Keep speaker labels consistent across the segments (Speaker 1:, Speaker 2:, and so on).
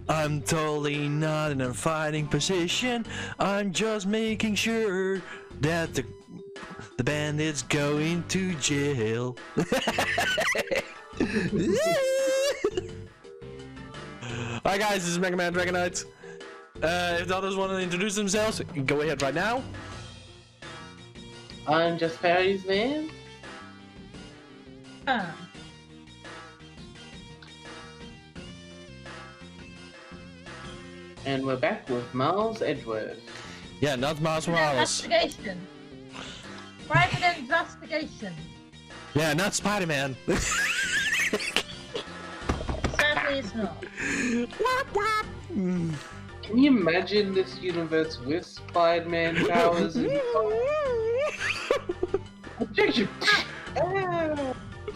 Speaker 1: I'm totally not in a fighting position. I'm just making sure that the bandit's going to jail. Hi guys, this is MegaDragonoid. If the others want to introduce themselves, go ahead right now.
Speaker 2: I'm just Fairy's man. And we're back with Miles Edgeworth.
Speaker 1: Yeah, not Miles Morales.
Speaker 3: Investigation. Private investigation.
Speaker 1: Yeah, not Spider-Man.
Speaker 3: Sadly, it's not.
Speaker 1: Wop, wop.
Speaker 2: Can you imagine this universe with Spider-Man powers? Objection!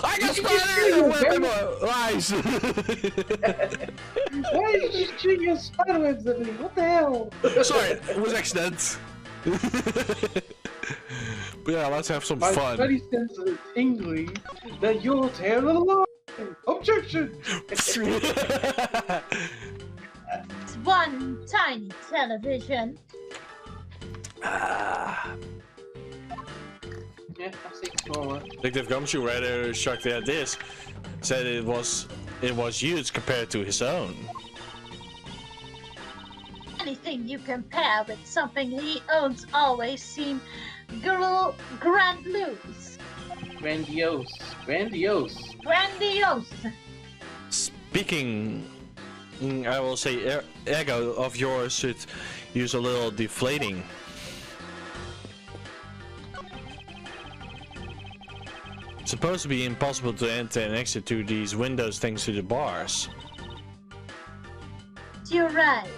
Speaker 1: I got Spider-Man! Lies!
Speaker 2: Why did you shoot your spiderwebs at me? What the hell?
Speaker 1: Sorry, it was accident. But yeah, let's have some
Speaker 2: My
Speaker 1: fun.
Speaker 2: bloody sense of tingly that you're tearing alive. Objection!
Speaker 3: It's one tiny television.
Speaker 2: Yeah, I see smaller.
Speaker 1: Detective Gumshoe rather shocked at this. Said it was huge compared to his own.
Speaker 3: Anything you compare with something he owns always seem grandiose.
Speaker 2: Grandiose. Grandiose.
Speaker 3: Grandiose.
Speaker 1: Speaking, I will say, ego of yours should use a little deflating. It's supposed to be impossible to enter and exit through these windows thanks to the bars.
Speaker 3: You're right.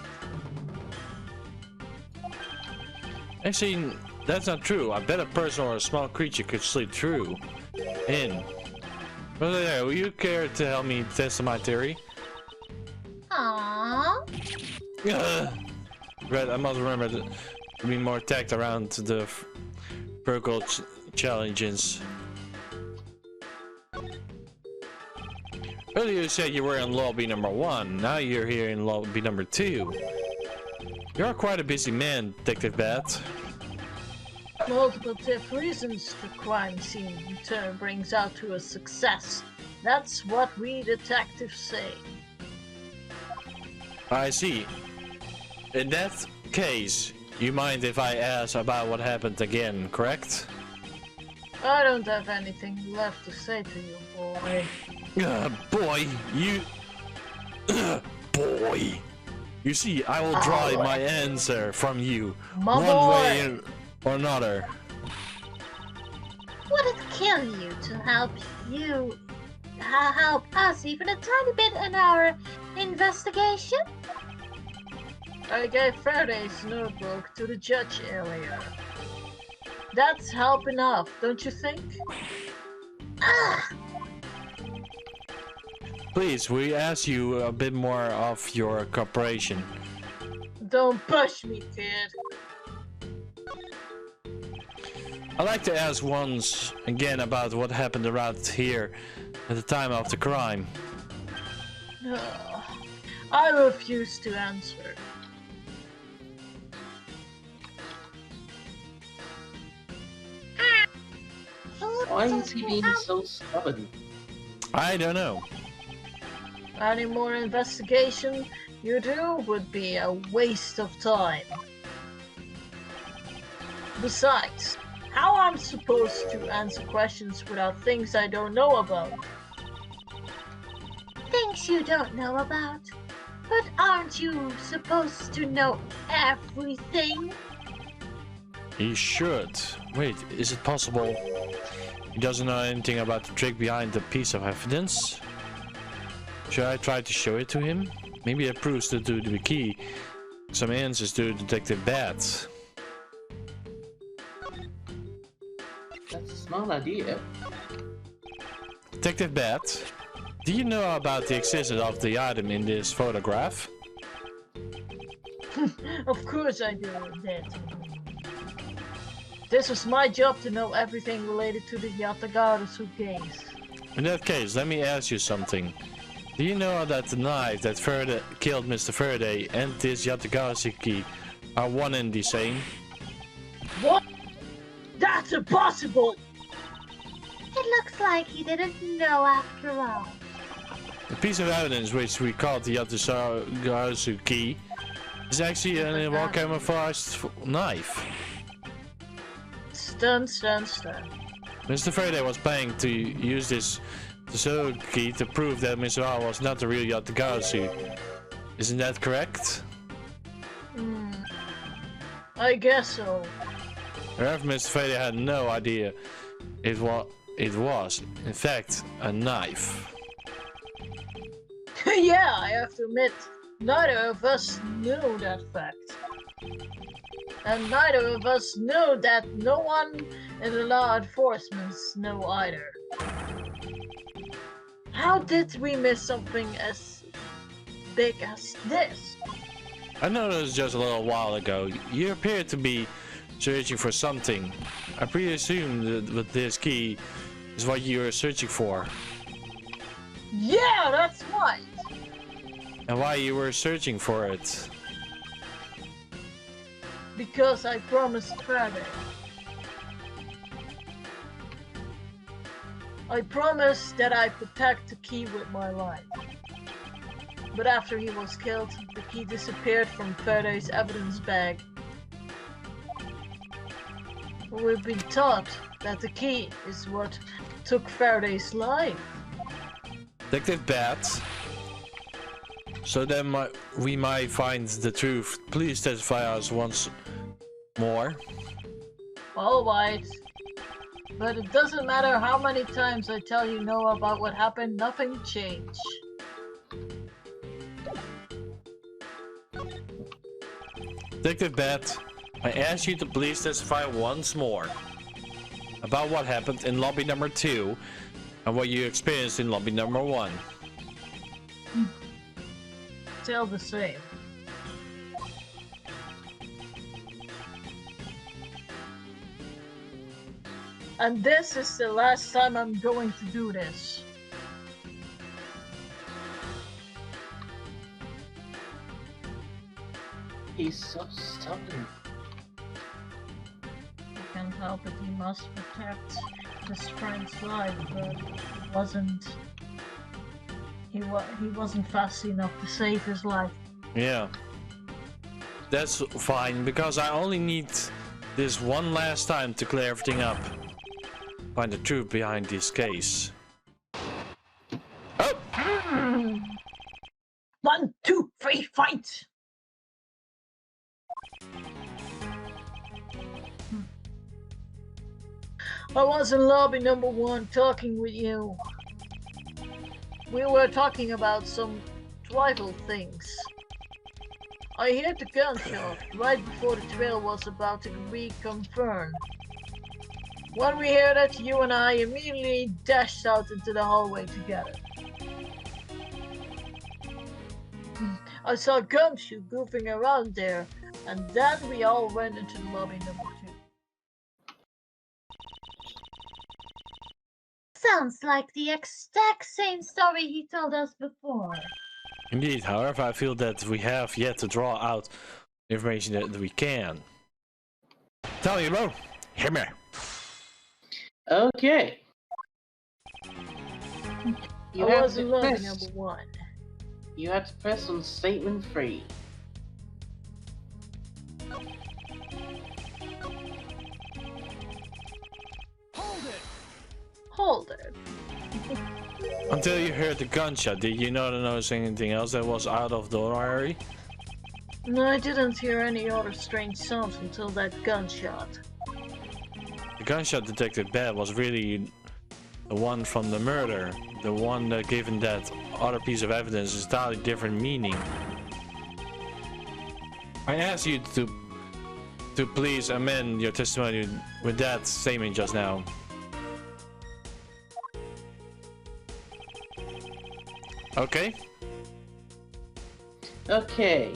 Speaker 1: Actually, that's not true. I bet a person or a small creature could slip through. In. Well, yeah, will you care to help me test my theory?
Speaker 3: Aww.
Speaker 1: Right, I must remember to be more tacked around the vertical challenges. Earlier you said you were in lobby number 1, now you're here in lobby number 2. You're quite a busy man, Detective Bat.
Speaker 3: Multiple reasons the crime scene in turn brings out to a success. That's what we detectives say.
Speaker 1: I see. In that case, you mind if I ask about what happened again, correct?
Speaker 3: I don't have anything left to say to you, boy.
Speaker 1: Boy, you... boy. You see, I will draw my answer from you,
Speaker 3: My
Speaker 1: one
Speaker 3: boy.
Speaker 1: way or another.
Speaker 3: Would it kill you to help us even a tiny bit in our investigation? I gave Faraday's notebook to the judge earlier. That's help enough, don't you think?
Speaker 1: Please, we ask you a bit more of your cooperation.
Speaker 3: Don't push me, kid.
Speaker 1: I'd like to ask once again about what happened around here at the time of the crime.
Speaker 3: I refuse to answer.
Speaker 2: Why is he being so stubborn?
Speaker 1: I don't know.
Speaker 3: Any more investigation you do would be a waste of time. Besides, how I'm supposed to answer questions without things I don't know about? Things you don't know about? But aren't you supposed to know everything?
Speaker 1: He should. Wait, is it possible he doesn't know anything about the trick behind the piece of evidence? Should I try to show it to him? Maybe it proves to do the key. Some answers to Detective Bat.
Speaker 2: That's a smart idea.
Speaker 1: Detective Bat, do you know about the existence of the item in this photograph?
Speaker 3: Of course I do, Dad. This was my job to know everything related to the Yatagarasu case.
Speaker 1: In that case, let me ask you something. Do you know that the knife that killed Mr. Faraday and this Yatagarasu key are one and the same?
Speaker 3: What? That's impossible!
Speaker 4: It looks like he didn't know after all.
Speaker 1: The piece of evidence which we call the Yatagarasu key is actually a well camouflaged knife.
Speaker 3: Stun.
Speaker 1: Mr. Faraday was planning to use this Tesoro key to prove that Mr. R was not the real Yatagarasu. Isn't that correct?
Speaker 3: I guess so.
Speaker 1: However, Mr. Faraday had no idea it was, in fact, a knife.
Speaker 3: Yeah, I have to admit, neither of us knew that fact. And neither of us knew that no one in the law enforcement knew either. How did we miss something as big as this?
Speaker 1: I noticed just a little while ago, you appeared to be searching for something. I presume that this key is what you are searching for.
Speaker 3: Yeah, that's right!
Speaker 1: And why you were searching for it?
Speaker 3: Because I promised Faraday. I promised that I'd protect the key with my life. But after he was killed, the key disappeared from Faraday's evidence bag. We've been taught that the key is what took Faraday's life.
Speaker 1: Detective Bat. So then we might find the truth. Please testify us once more.
Speaker 3: Alright. But it doesn't matter how many times I tell you no about what happened, nothing changed.
Speaker 1: Detective Bat, I ask you to please testify once more about what happened in lobby number 2 and what you experienced in lobby number 1.
Speaker 3: Still the same. And this is the last time I'm going to do this.
Speaker 2: He's so stubborn.
Speaker 3: I can't help it, he must protect his friend's life, but he wasn't fast enough to save his life.
Speaker 1: Yeah. That's fine, because I only need this one last time to clear everything up. Find the truth behind this case. Oh!
Speaker 3: 1, 2, 3, fight! I was in lobby number 1 talking with you. We were talking about some tribal things. I heard the gunshot right before the trail was about to be confirmed. When we heard it, you and I immediately dashed out into the hallway together. I saw Gumshoe goofing around there, and then we all went into the lobby number 2.
Speaker 4: Sounds like the exact same story he told us before.
Speaker 1: Indeed, however, I feel that we have yet to draw out the information that we can. Tell me, bro. Hear me.
Speaker 2: Okay. You
Speaker 3: I
Speaker 2: have
Speaker 3: was
Speaker 2: to
Speaker 3: in lobby
Speaker 2: press.
Speaker 3: number 1.
Speaker 2: You have to press on statement 3.
Speaker 3: Hold it.
Speaker 1: Until you heard the gunshot, did you not notice anything else that was out of the ordinary?
Speaker 3: No, I didn't hear any other strange sounds until that gunshot.
Speaker 1: The gunshot Detective Bat was really the one from the murder. The one that given that other piece of evidence is entirely different meaning. I ask you to please amend your testimony with that statement just now. Okay.
Speaker 2: Okay.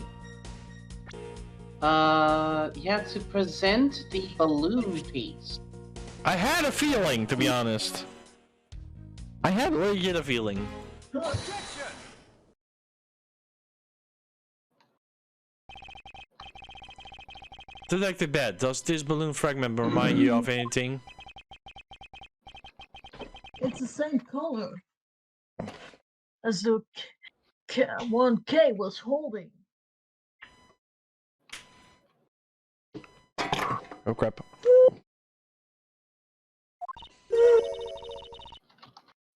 Speaker 2: You have to present the balloon piece.
Speaker 1: I had a feeling, to be honest. I had really get a feeling. Detective Bat, does this balloon fragment remind you of anything?
Speaker 3: It's the same color as the one K was holding.
Speaker 1: Oh crap.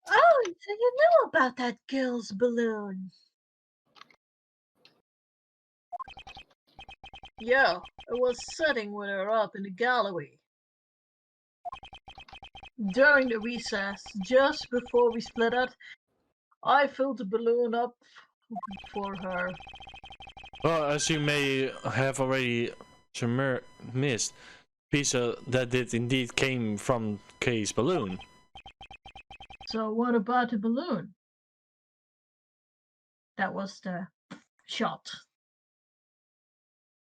Speaker 4: Oh, so you know about that girl's balloon?
Speaker 3: Yeah, I was sitting with her up in the gallery. During the recess, just before we split up, I filled the balloon up for her.
Speaker 1: Well, as you may have already missed, pizza that did indeed came from Kay's balloon.
Speaker 3: So what about the balloon? That was the shot.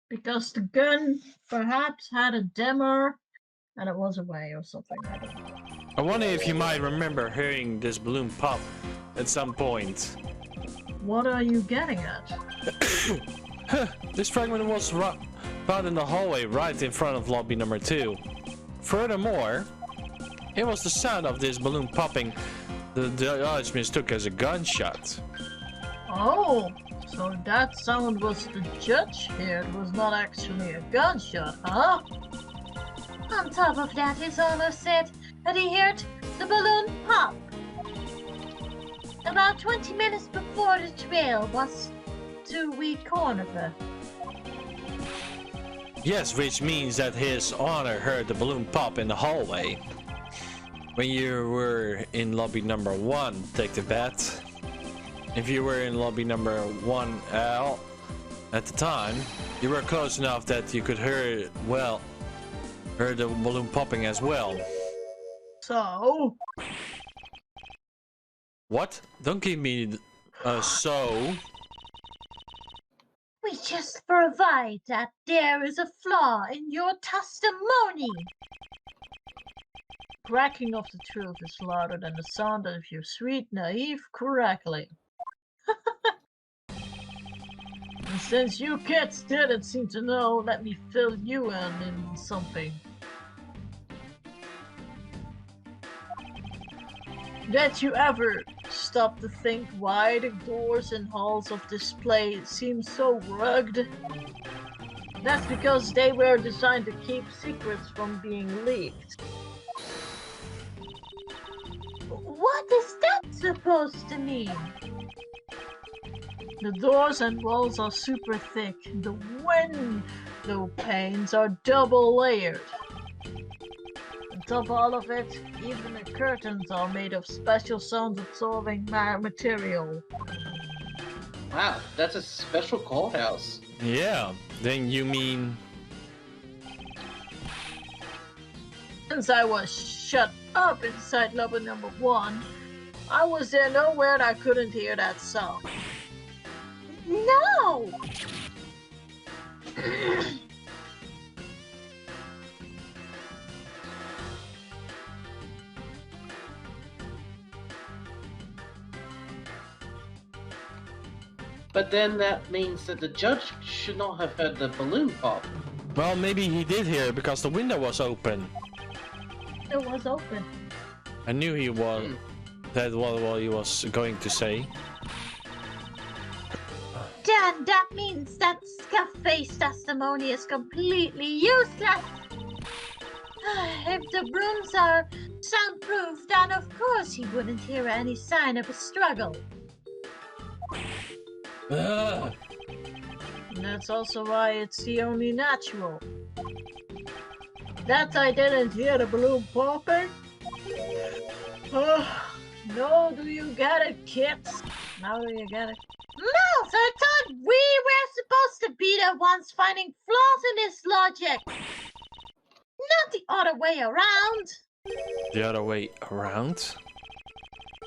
Speaker 3: Because the gun perhaps had a dimmer and it was away or something. I don't know.
Speaker 1: I wonder if you might remember hearing this balloon pop at some point.
Speaker 3: What are you getting at?
Speaker 1: This fragment was found in the hallway right in front of lobby number 2. Furthermore, it was the sound of this balloon popping the judge mistook as a gunshot.
Speaker 3: Oh, so that sound was the judge here. It was not actually a gunshot, huh?
Speaker 4: On top of that, his owner said that he heard the balloon pop about 20 minutes before the trail was to corner her.
Speaker 1: Yes, which means that his honor heard the balloon pop in the hallway. When you were in lobby number 1, Detective Bat. If you were in lobby number 1L at the time, you were close enough that you could hear the balloon popping as well.
Speaker 3: So?
Speaker 1: What? Don't give me so.
Speaker 4: We just provide that there is a flaw in your testimony.
Speaker 3: Cracking of the truth is louder than the sound of your sweet, naive crackling. And since you kids didn't seem to know, let me fill you in something. Did you ever stop to think why the doors and halls of this place seem so rugged? That's because they were designed to keep secrets from being leaked.
Speaker 4: What is that supposed to mean?
Speaker 3: The doors and walls are super thick. The window panes are double layered. On top of all of it, even the curtains are made of special sound-absorbing material.
Speaker 2: Wow, that's a special courthouse.
Speaker 1: Yeah, then you mean...
Speaker 3: Since I was shut up inside lobby number 1, I was there nowhere I couldn't hear that sound.
Speaker 4: No!
Speaker 2: But then that means that the judge should not have heard the balloon pop.
Speaker 1: Well, maybe he did hear because the window was open.
Speaker 4: It was open.
Speaker 1: I knew he was... That was what he was going to say.
Speaker 4: Then that means that Scuff-Face testimony is completely useless. If the rooms are soundproof, then of course he wouldn't hear any sign of a struggle.
Speaker 1: Ugh.
Speaker 3: And that's also why it's the only natural. That I didn't hear the balloon popping? No, do you get it, kids? Now do you get it?
Speaker 4: Mouse, I thought we were supposed to be the ones finding flaws in this logic. Not the other way around.
Speaker 1: The other way around?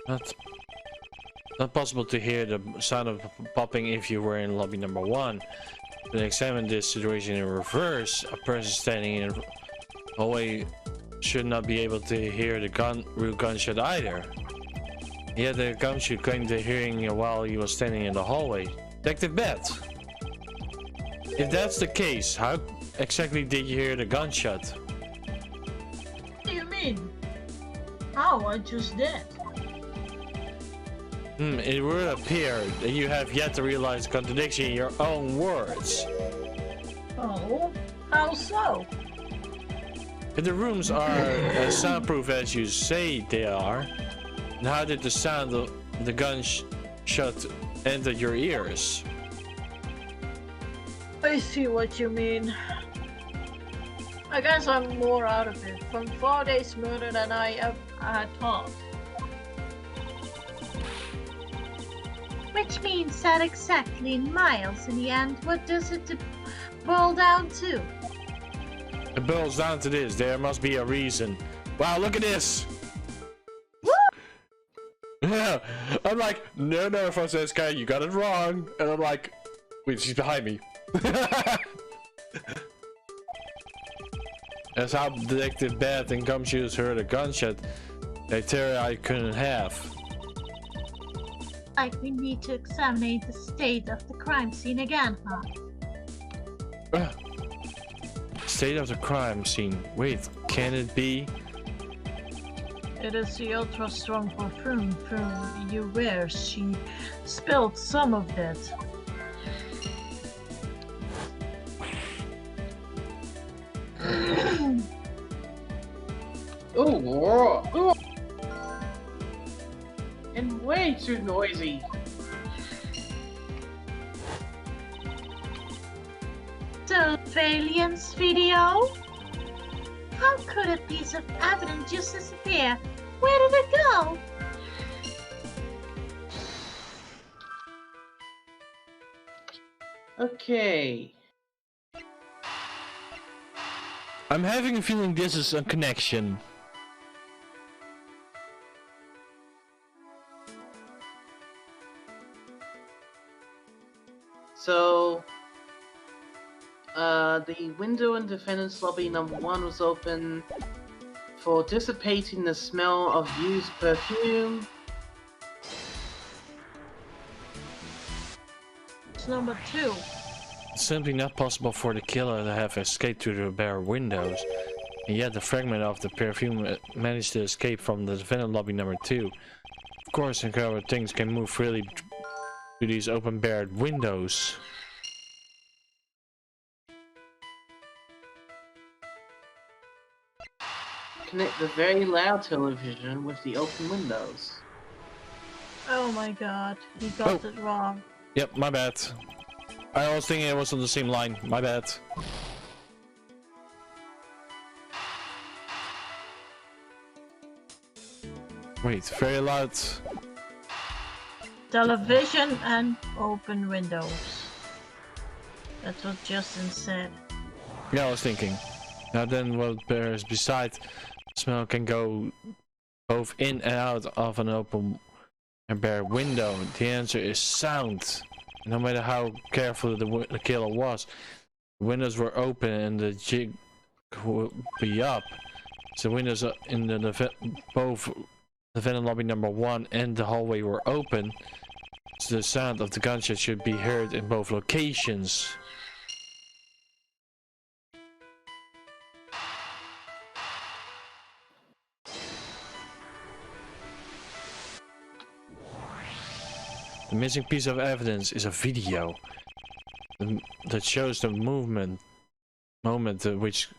Speaker 1: Not possible to hear the sound of popping if you were in lobby number 1. To examine this situation in reverse, a person standing in a hallway should not be able to hear the real gunshot either. Yet the gunshot claimed to hearing while he was standing in the hallway. Detective Bat! If that's the case, how exactly did you hear the gunshot?
Speaker 3: What do you mean? How? I just did.
Speaker 1: It would appear that you have yet to realize the contradiction in your own words.
Speaker 3: Oh? How so?
Speaker 1: If the rooms are as soundproof as you say they are, then how did the sound of the gunshot enter your ears?
Speaker 3: I see what you mean. I guess I'm more out of it from Faraday's murder than I had thought.
Speaker 4: Which means that exactly, Miles, in the end, what does it boil down to?
Speaker 1: It boils down to this: there must be a reason. Wow, look at this! Yeah, I'm like, no, Francesca, you got it wrong. And I'm like, wait, she's behind me. That's how Detective Beth and Gumshoes heard a gunshot. They theory I couldn't have.
Speaker 4: Like we need to examine the state of the crime scene again, huh?
Speaker 1: State of the crime scene. Wait, can it be?
Speaker 3: It is the ultra strong perfume you wear. She spilled some of that.
Speaker 2: Ooh, and way too noisy.
Speaker 4: Surveillance video? How could a piece of evidence just disappear? Where did it go?
Speaker 2: Okay.
Speaker 1: I'm having a feeling this is a connection.
Speaker 2: So, the window in defendant's lobby number 1 was open for dissipating the smell of used perfume.
Speaker 3: It's number 2.
Speaker 1: It's simply not possible for the killer to have escaped through the bare windows, and yet the fragment of the perfume managed to escape from the defendant lobby number 2. Of course, incredible things can move freely through these open barred windows.
Speaker 2: Connect the very loud television with the open windows.
Speaker 3: Oh my god, he got it wrong.
Speaker 1: Yep, my bad. I was thinking it was on the same line. My bad. Wait, very loud.
Speaker 3: Television and open windows. That's what Justin said.
Speaker 1: Yeah, I was thinking. Now then, what bears beside smell can go both in and out of an open and bare window. The answer is sound. No matter how careful the killer was, the windows were open and the jig would be up. So windows in both the vendor lobby number 1 and the hallway were open. So the sound of the gunshot should be heard in both locations. The missing piece of evidence is a video that shows the moment at which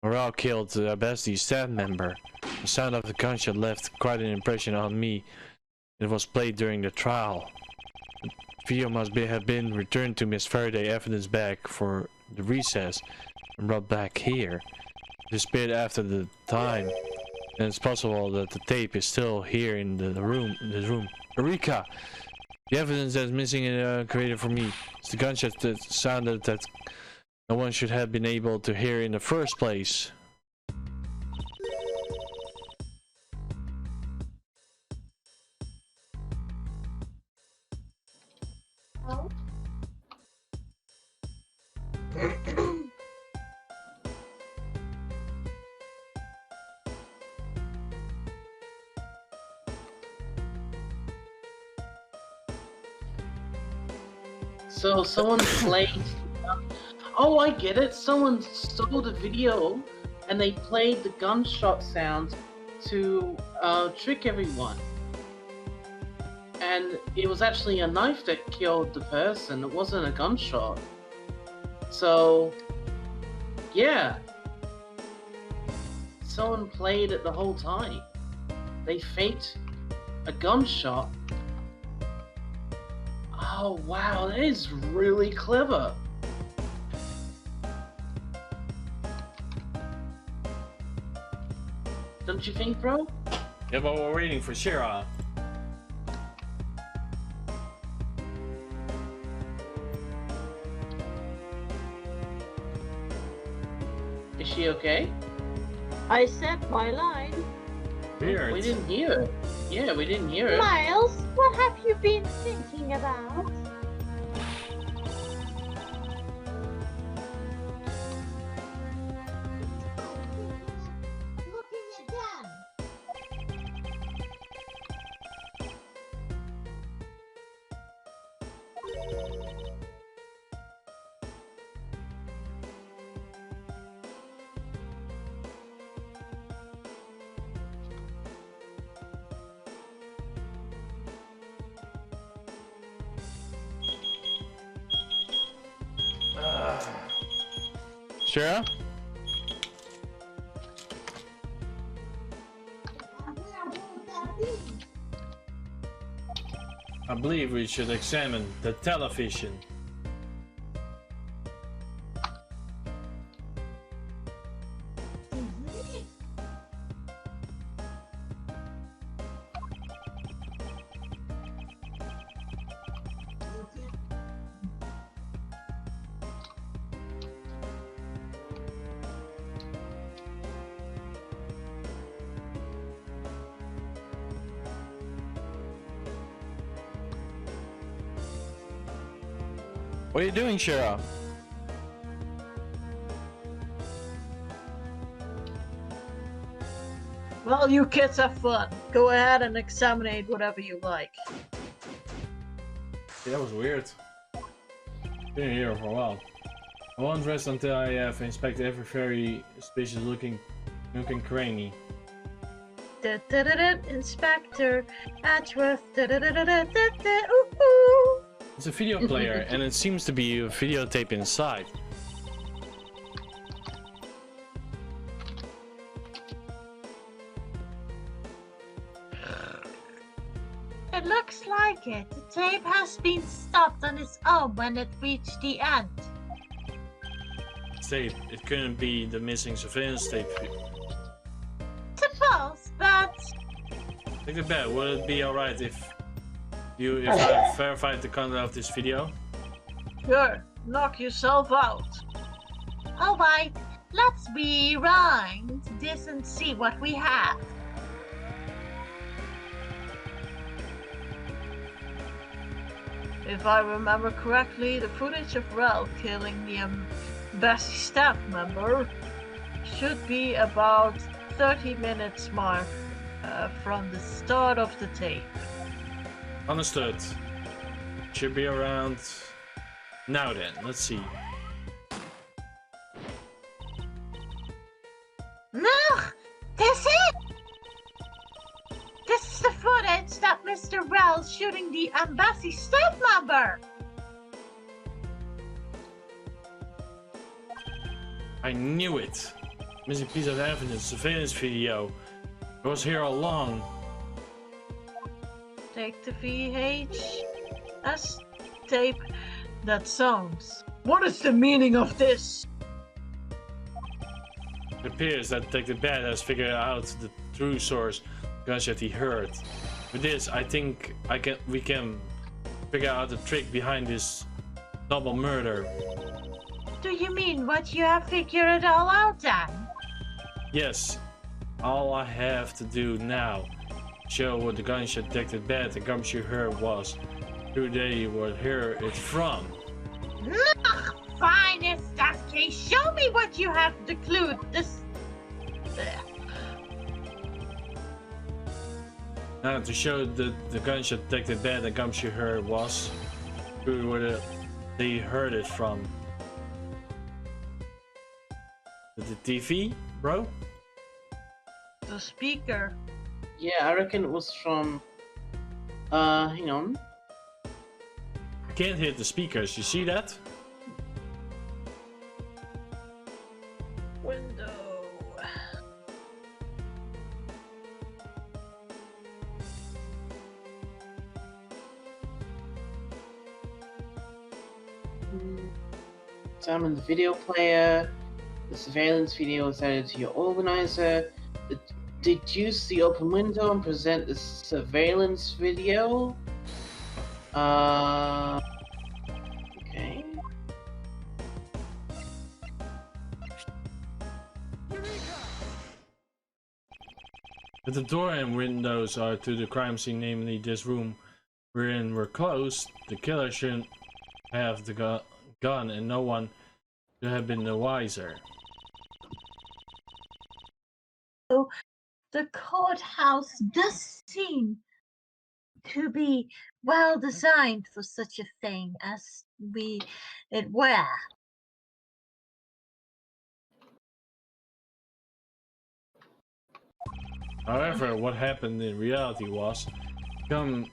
Speaker 1: Morale killed the bestie staff member. The sound of the gunshot left quite an impression on me. It was played during the trial. The video must have been returned to Miss Faraday evidence bag for the recess and brought back here. It disappeared after the time, and it's possible that the tape is still here in the room. Eureka! The evidence that's missing and created for me is the gunshot that sounded that no one should have been able to hear in the first place.
Speaker 4: Oh.
Speaker 2: So someone played. Oh, I get it. Someone stole the video and they played the gunshot sound to trick everyone. And it was actually a knife that killed the person. It wasn't a gunshot. So, yeah. Someone played it the whole time. They faked a gunshot. Oh, wow. That is really clever. Don't you think, bro?
Speaker 1: Yeah, but we're waiting for Shira.
Speaker 2: Is she okay?
Speaker 3: I said my line.
Speaker 1: Weird.
Speaker 2: We didn't hear it. Yeah, we didn't hear it.
Speaker 4: Miles, what have you been thinking about?
Speaker 1: Shira? I believe we should examine the television. What are you doing, Shira?
Speaker 3: Well, you kids have fun. Go ahead and examine whatever you like.
Speaker 1: Yeah, that was weird. Been here for a while. I won't rest until I have inspected every very suspicious looking cranny.
Speaker 3: Inspector Edgeworth. Ooh, ooh.
Speaker 1: It's a video player and it seems to be a videotape inside.
Speaker 4: It looks like it. The tape has been stopped on its own when it reached the end.
Speaker 1: Tape. It couldn't be the missing surveillance tape.
Speaker 4: Suppose, but
Speaker 1: Take the bet. Would it be alright if I verified the content of this video?
Speaker 3: Sure, knock yourself out.
Speaker 4: alright, let's rewind this and see what we have.
Speaker 3: If I remember correctly, the footage of Ralph killing the embassy staff member should be about 30 minutes mark from the start of the tape.
Speaker 1: Understood. Should be around now then. Let's see.
Speaker 4: No! This is the footage that Mr. Wells shooting the embassy staff member!
Speaker 1: I knew it. Missing piece of evidence, surveillance video. It was here all along.
Speaker 3: Take the VHS tape. That sounds. What is the meaning of this?
Speaker 1: It appears that Detective Bad has figured out the true source gunshot he heard. With this, I think we can figure out the trick behind this double murder.
Speaker 4: Do you mean what you have figured it all out then?
Speaker 1: Yes, all I have to do now, show what the gunshot Detective Bad and Gumshoe heard was, who they would hear it from.
Speaker 4: Ugh, fine, if that's the case, show me what you have to clue this.
Speaker 1: Now, to show the gunshot Detective Bad and Gumshoe heard was, who would they heard it from. The TV, bro?
Speaker 3: The speaker.
Speaker 2: Yeah, I reckon it was from... hang on.
Speaker 1: I can't hear the speakers, you see that?
Speaker 3: Window.
Speaker 2: Examine the video player. The surveillance video is added to your organizer. Deduce the open window and present the surveillance video. Okay.
Speaker 1: If the door and windows are to the crime scene, namely this room we're in, were closed, the killer shouldn't have the gun and no one should have been the wiser.
Speaker 4: So the courthouse does seem to be well designed for such a thing as it were.
Speaker 1: However, what happened in reality was,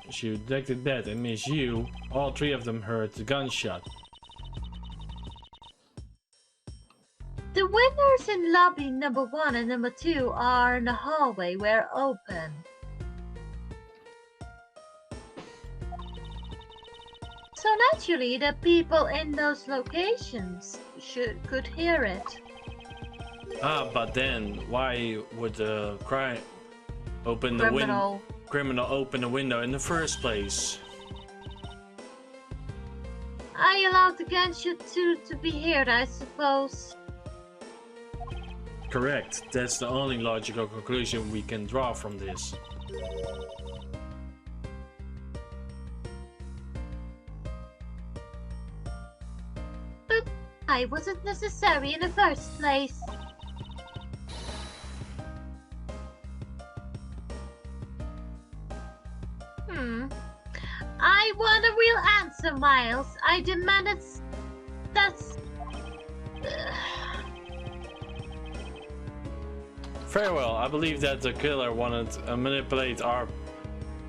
Speaker 1: she detected that and Miss Yu, all three of them heard the gunshot.
Speaker 4: The windows in lobby number 1 and number 2 are in the hallway were open. So naturally, the people in those locations could hear it.
Speaker 1: Ah, but then why would the criminal open the window in the first place?
Speaker 4: I allowed the gunshot to be heard, I suppose.
Speaker 1: Correct. That's the only logical conclusion we can draw from this.
Speaker 4: But I wasn't necessary in the first place. I want a real answer, Miles. I demand that's...
Speaker 1: Very well, I believe that the killer wanted to manipulate our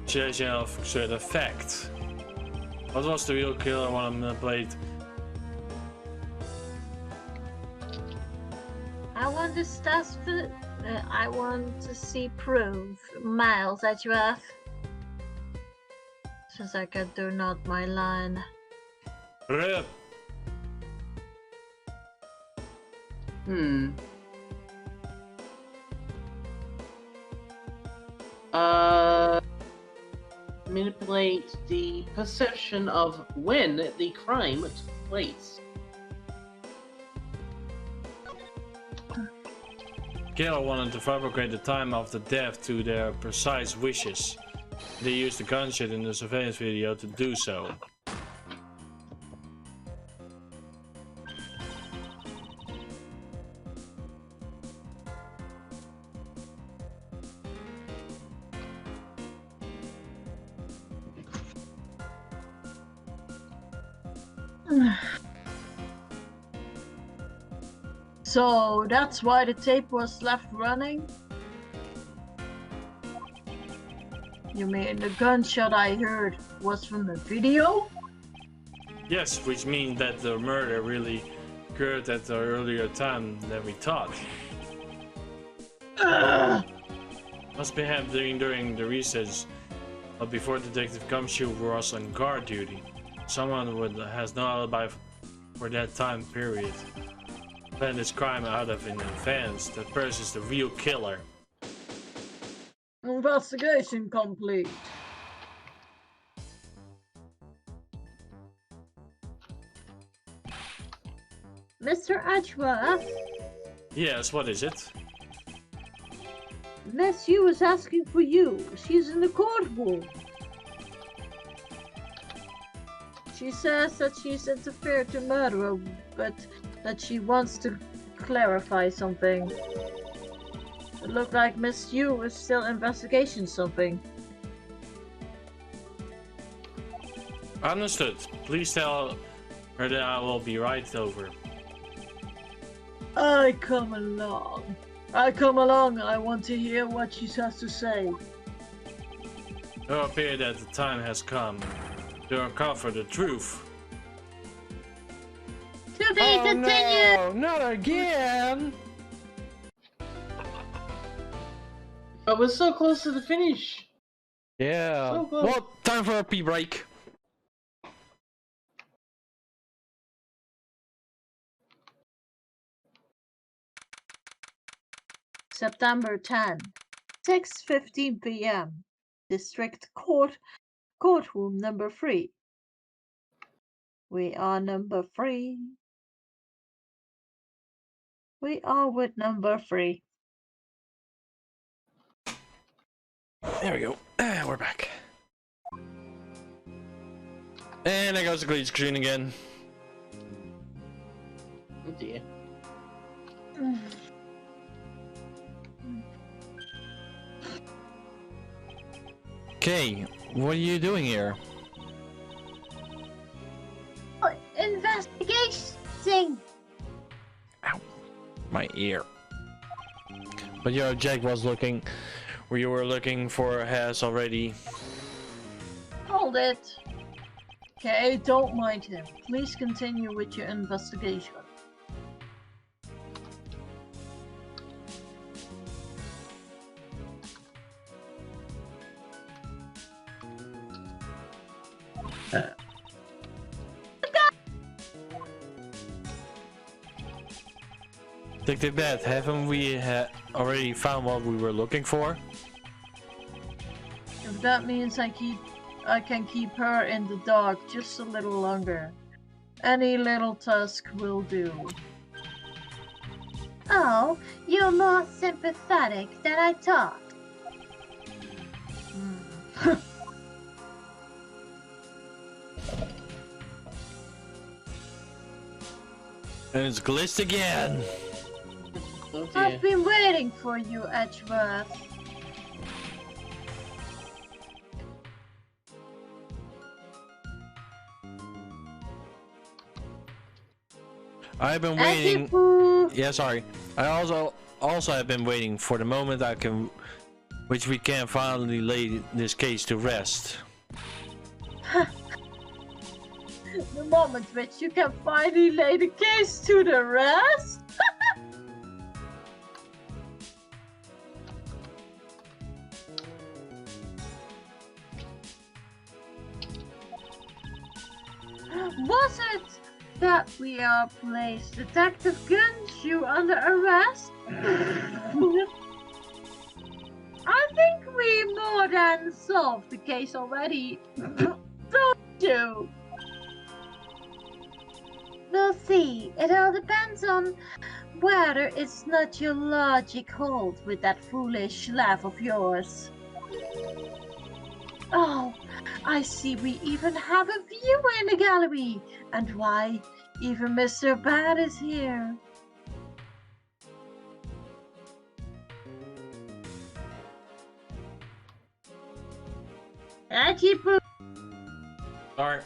Speaker 1: suggestion of certain fact. What was the real killer want to manipulate?
Speaker 4: I want to see proof, Miles Edgeworth. Since I can do not my line.
Speaker 1: Rip.
Speaker 2: Manipulate the perception of when the crime took place.
Speaker 1: Killer wanted to fabricate the time of the death to their precise wishes. They used the gunshot in the surveillance video to do so.
Speaker 3: So that's why the tape was left running? You mean the gunshot I heard was from the video?
Speaker 1: Yes, which means that the murder really occurred at the earlier time than we thought. Must be happening during the recess, but before Detective Gumshoe was on guard duty. Someone has no alibi for that time period. Plan this crime out of in advance. That person is the real killer.
Speaker 3: Investigation complete.
Speaker 4: Mr. Edgeworth,
Speaker 1: Yes, what is it?
Speaker 4: Miss Yu is asking for you. She's in the courtroom.
Speaker 3: She says that she's interfered to murder, but that she wants to clarify something. It looked like Miss Yu is still investigating something.
Speaker 1: Understood. Please tell her that I will be right over.
Speaker 3: I come along. I want to hear what she has to say.
Speaker 1: It appears that the time has come to uncover the truth.
Speaker 4: To be continued.
Speaker 1: No, not again!
Speaker 2: But we're so close to the finish.
Speaker 1: Yeah.
Speaker 2: So close.
Speaker 1: Well, time for a pee break.
Speaker 3: September 10, 6:15 p.m. District Court, courtroom number 3. We are number 3. We are with number 3.
Speaker 1: There we go. We're back. And there goes the green screen again.
Speaker 2: Oh dear.
Speaker 1: Okay, what are you doing here?
Speaker 4: Investigating.
Speaker 1: Ow. My ear. But your object was looking where you were looking for has already.
Speaker 3: Hold it. Okay, don't mind him. Please continue with your investigation.
Speaker 1: Detective Beth, haven't we already found what we were looking for?
Speaker 3: If that means I can keep her in the dark just a little longer. Any little task will do.
Speaker 4: Oh, you're more sympathetic than I thought.
Speaker 1: And it's glitched again!
Speaker 2: Oh dear.
Speaker 3: I've been waiting for you, Edgeworth.
Speaker 1: I've been waiting.
Speaker 4: Edgeworth.
Speaker 1: Yeah, sorry. I also have been waiting for the moment which we can finally lay this case to rest.
Speaker 3: The moment which you can finally lay the case to the rest. Was it that we are placed Detective Gunshoe under arrest? I think we more than solved the case already. Don't you?
Speaker 4: We'll see. It all depends on whether it's not your logic hold with that foolish laugh of yours.
Speaker 3: Oh, I see we even have a viewer in the gallery. And why, even Mr. Bad is here.
Speaker 4: Edgeworth.
Speaker 1: Sorry.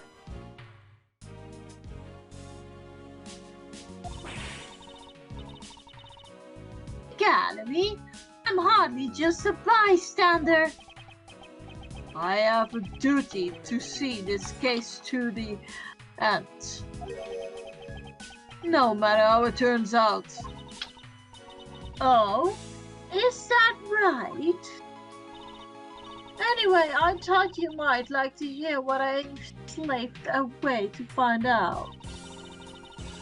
Speaker 4: Gallery? I'm hardly just a bystander.
Speaker 3: I have a duty to see this case to the end. No matter how it turns out.
Speaker 4: Oh, is that right?
Speaker 3: Anyway, I thought you might like to hear what I slaved away to find out.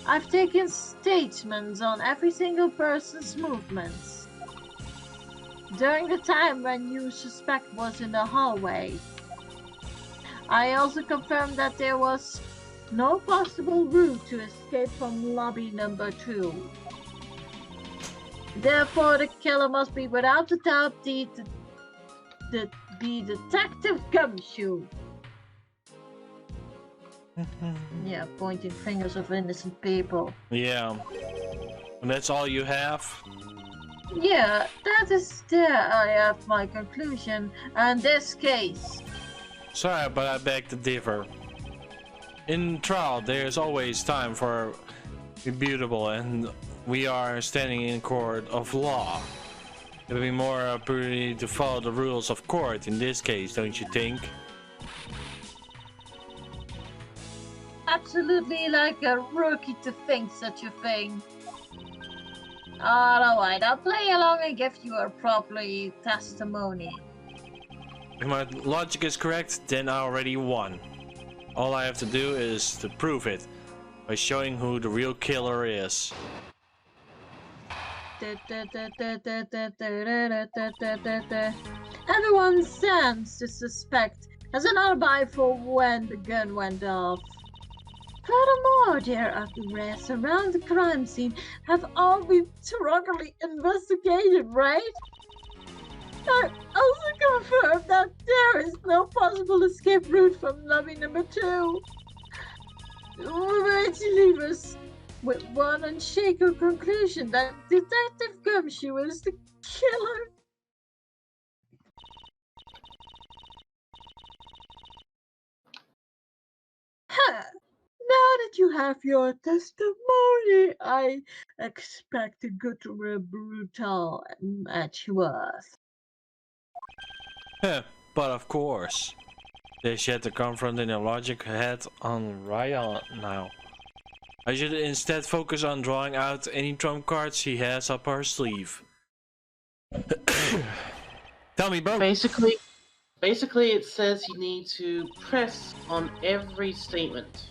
Speaker 3: I've taken statements on every single person's movements. During the time when you suspect was in the hallway. I also confirmed that there was no possible route to escape from lobby number 2. Therefore, the killer must be without a doubt the Detective Gumshoe. Yeah, pointing fingers of innocent people.
Speaker 1: Yeah. And that's all you have?
Speaker 3: Yeah, that is there I have my conclusion, and this case.
Speaker 1: Sorry, but I beg to differ. In trial, there's always time for rebuttal, and we are standing in court of law. It would be more appropriate to follow the rules of court in this case, don't you think?
Speaker 3: Absolutely like a rookie to think such a thing. Alright, I'll play along and give you a properly testimony.
Speaker 1: If my logic is correct, then I already won. All I have to do is to prove it by showing who the real killer is.
Speaker 3: Everyone stands to suspect as an alibi for when the gun went off. Furthermore, their arrests around the crime scene have all been thoroughly investigated, right? I also confirm that there is no possible escape route from lobby number 2. Which leaves us with one unshakable conclusion that Detective Gumshoe is the killer. Huh. Now that you have your testimony, I expect a good brutal Edgeworth.
Speaker 1: But of course, they had to confront in a logic head on Ryan now. I should instead focus on drawing out any trump cards he has up her sleeve. Tell me, bro.
Speaker 2: Basically, it says you need to press on every statement.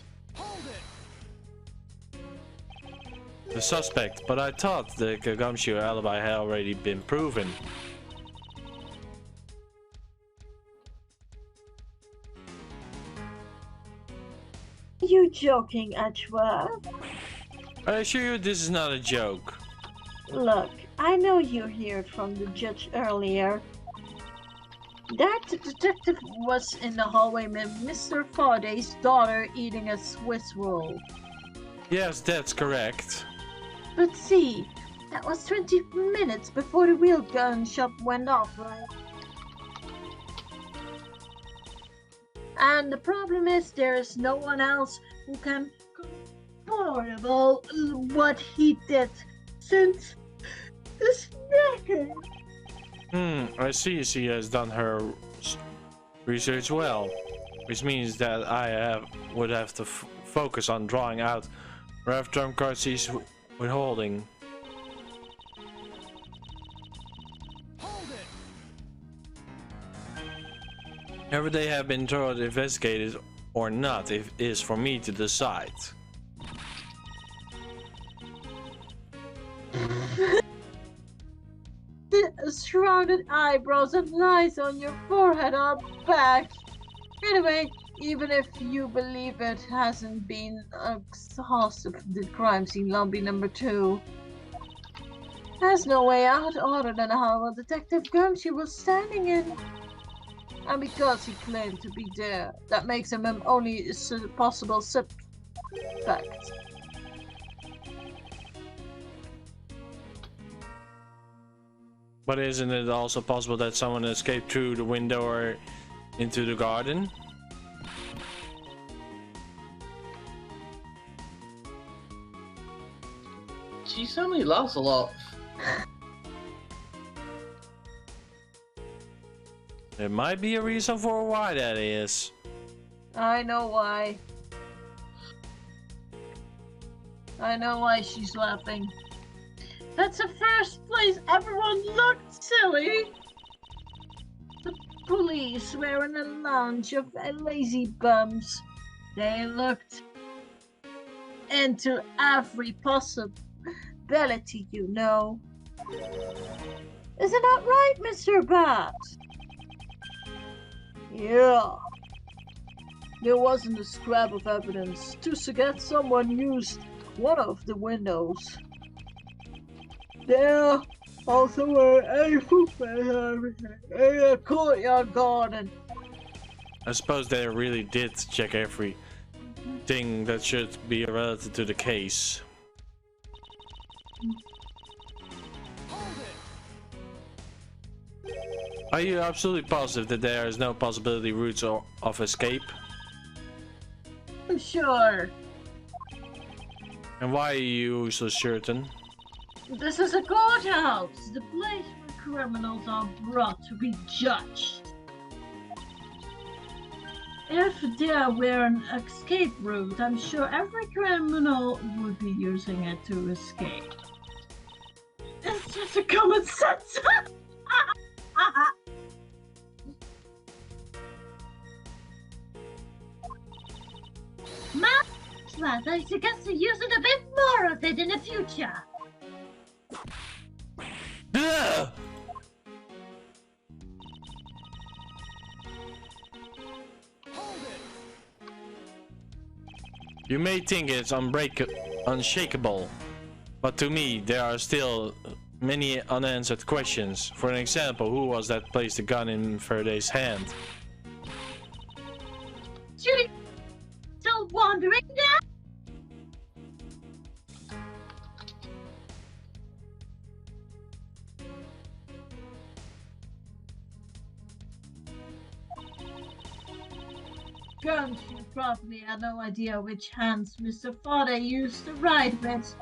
Speaker 1: The suspect, but I thought the Gumshoe alibi had already been proven.
Speaker 3: You joking, Edgeworth?
Speaker 1: I assure you this is not a joke.
Speaker 3: Look, I know you heard from the judge earlier. That detective was in the hallway with Mr. Faraday's daughter eating a Swiss roll.
Speaker 1: Yes, that's correct.
Speaker 3: But see, that was 20 minutes before the real gun shop went off, right? And the problem is there is no one else who can confirm what he did since this decade.
Speaker 1: I see she has done her research well, which means that I would have to focus on drawing out rough trump cards she's withholding. Whether they have been thoroughly investigated or not, it is for me to decide.
Speaker 3: The shrouded eyebrows and lines on your forehead are back. Anyway, even if you believe it hasn't been exhausted the crime scene lobby number 2, there's no way out other than how Detective Gumshoe was standing in. And because he claimed to be there, that makes him only a possible suspect.
Speaker 1: But isn't it also possible that someone escaped through the window or into the garden?
Speaker 2: She suddenly laughs a lot.
Speaker 1: There might be a reason for why that is.
Speaker 3: I know why. I know why she's laughing. That's the first place everyone looked silly. The police were in a lounge of lazy bums. They looked into every possibility, you know. Isn't that right, Mr. Bat? Yeah. There wasn't a scrap of evidence to suggest someone used one of the windows. There also were a footpath in a courtyard garden.
Speaker 1: I suppose they really did check everything that should be related to the case. Are you absolutely positive that there is no possibility routes of escape?
Speaker 3: Sure.
Speaker 1: And why are you so certain?
Speaker 3: This is a courthouse, the place where criminals are brought to be judged. If there were an escape route, I'm sure every criminal would be using it to escape. It's just a common sense.
Speaker 4: But I suggest to use it a bit more of it in the future.
Speaker 1: Ugh! You may think it's unshakable, but to me there are still many unanswered questions. For an example, who was that placed the gun in Faraday's hand?
Speaker 4: Judy, still wondering that?
Speaker 3: Guns, you probably had no idea which hands Mr. Faraday used to ride with.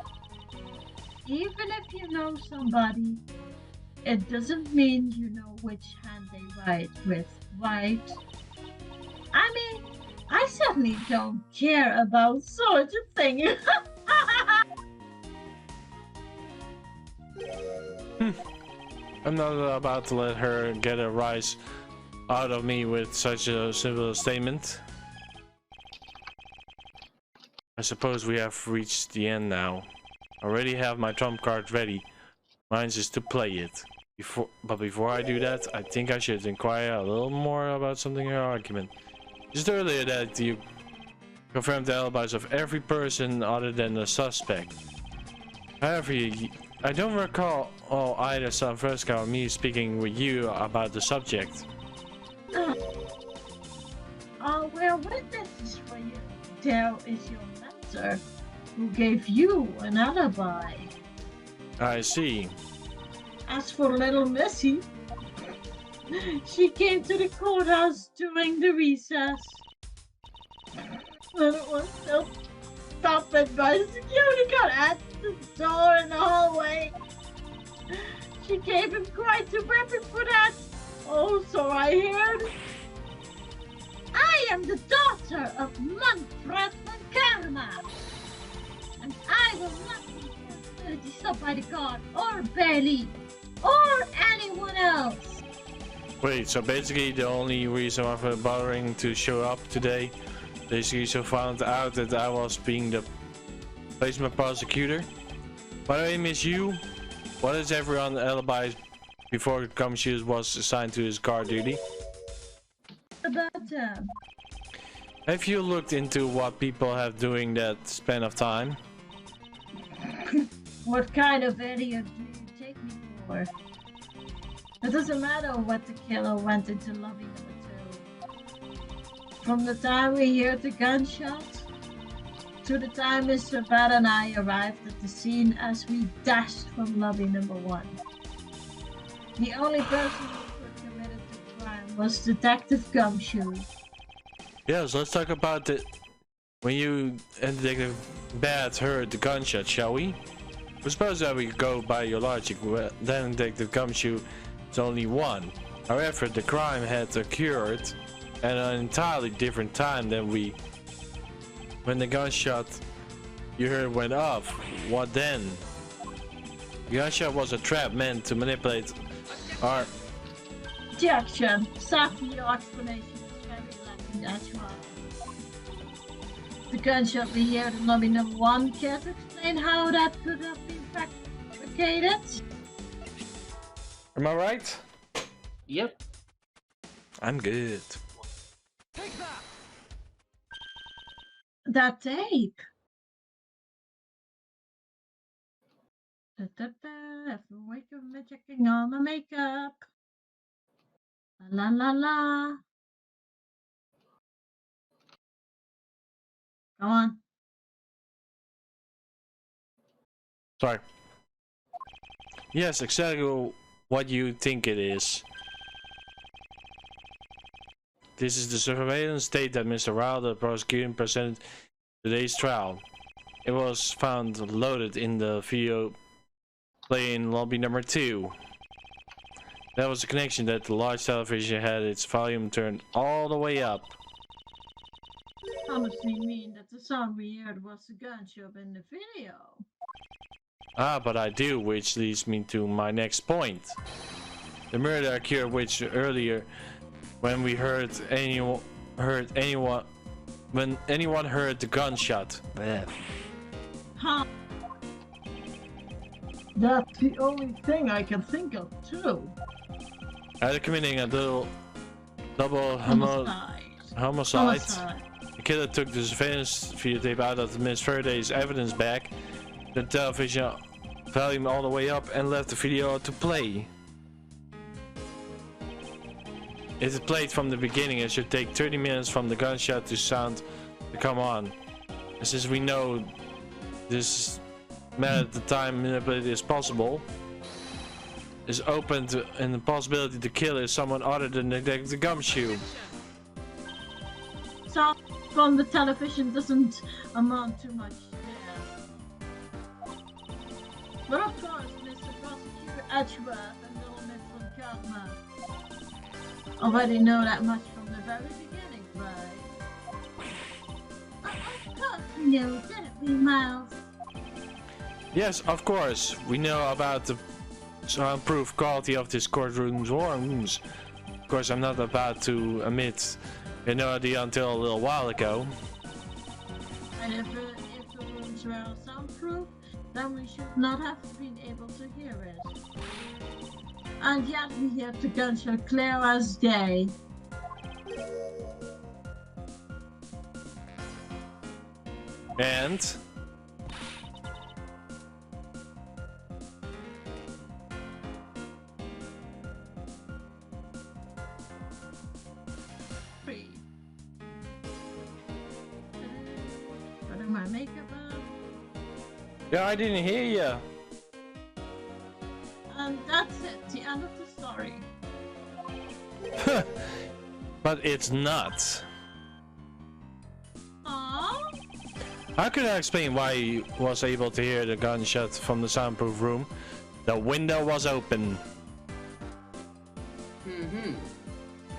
Speaker 3: Even if you know somebody, it doesn't mean you know which hand they ride with, right? I mean, I certainly don't care about such a thing.
Speaker 1: I'm not about to let her get a rise out of me with such a simple statement. I suppose we have reached the end now. I already have my trump card ready. Mine is to play it. Before I do that, I think I should inquire a little more about something in your argument. Just earlier that you confirmed the alibis of every person other than the suspect. However, I don't recall either San Francisco or me speaking with you about the subject.
Speaker 3: We're witnesses for you. There is your mentor, who gave you an alibi.
Speaker 1: I see.
Speaker 3: As for little Missy, she came to the courthouse during the recess. When it was still stopped by the security guard at the door in the hallway. She gave him quite a whipping for that. Oh, so I heard.
Speaker 4: I am the daughter of Manfred von Karma, and I will not be stopped by the guard or Bailey or anyone else.
Speaker 1: Wait, so basically the only reason why I'm bothering to show up today, basically so found out that I was being the placement prosecutor. By the way, Miss Yu, what is everyone's alibi before Gumshoes was assigned to his guard duty?
Speaker 3: About
Speaker 1: Have you looked into what people have during that span of time?
Speaker 3: what kind of idiot do you take me for? It doesn't matter what the killer went into lobby number 2. From the time we heard the gunshots to the time Mr. Bat and I arrived at the scene as we dashed from lobby number 1. The only person who committed the crime was Detective Gumshoe.
Speaker 1: Yes, let's talk about it. When you and Detective Bat heard the gunshot, shall we? I suppose that we go by your logic. Then Detective Gumshoe is only one. However, the crime had occurred at an entirely different time than when the gunshot you heard went off. What then? The gunshot was a trap meant to manipulate our...
Speaker 3: Objection. Sadly, your explanation is very lacking, that's why. The gunshot we heard in lobby number 1, care to explain how that could have been fabricated?
Speaker 1: Am I right?
Speaker 2: Yep.
Speaker 1: I'm good.
Speaker 3: That tape. After wake up, I'm checking all my makeup. La la la. Go on.
Speaker 1: Sorry. Yes, exactly what you think it is. This is the surveillance tape that Mr. Rao, the prosecutor, presented today's trial. It was found loaded in the video playing lobby number 2. That was the connection that the large television had its volume turned all the way up.
Speaker 3: How much do you mean that the sound we heard was the gunshot in the video?
Speaker 1: Ah, but I do, which leads me to my next point. The murder occurred which earlier when we heard anyone heard the gunshot. Blech.
Speaker 3: Huh? That's the only thing I can think of too.
Speaker 1: After committing a double homicide, the killer took the surveillance videotape out of Miss Faraday's evidence bag, the television volume all the way up, and left the video to play. If it played from the beginning, it should take 30 minutes from the gunshot to sound to come on. And since we know this man at the time manipulated is possible, is open to and the possibility the killer is someone other than the gumshoe.
Speaker 3: Sound from the television doesn't amount to much, yeah. But of course, Mr. Prosecutor Edgeworth and Little Miss von Karma already know that much from the very beginning, right?
Speaker 4: Of course we know, didn't we, Miles?
Speaker 1: Yes, of course. We know about the soundproof quality of this courtroom's rooms. Of course, I'm not about to admit I had no idea until a little while ago.
Speaker 3: And if the rooms were soundproof, then we should not have been able to hear it. And yet we hear the gunshot clear as day.
Speaker 1: And
Speaker 3: Putting my makeup on.
Speaker 1: yeah, I didn't hear you.
Speaker 3: And that's it, the end of the story.
Speaker 1: But it's not.
Speaker 3: Aww.
Speaker 1: How can I explain why he was able to hear the gunshot from the soundproof room? The window was open.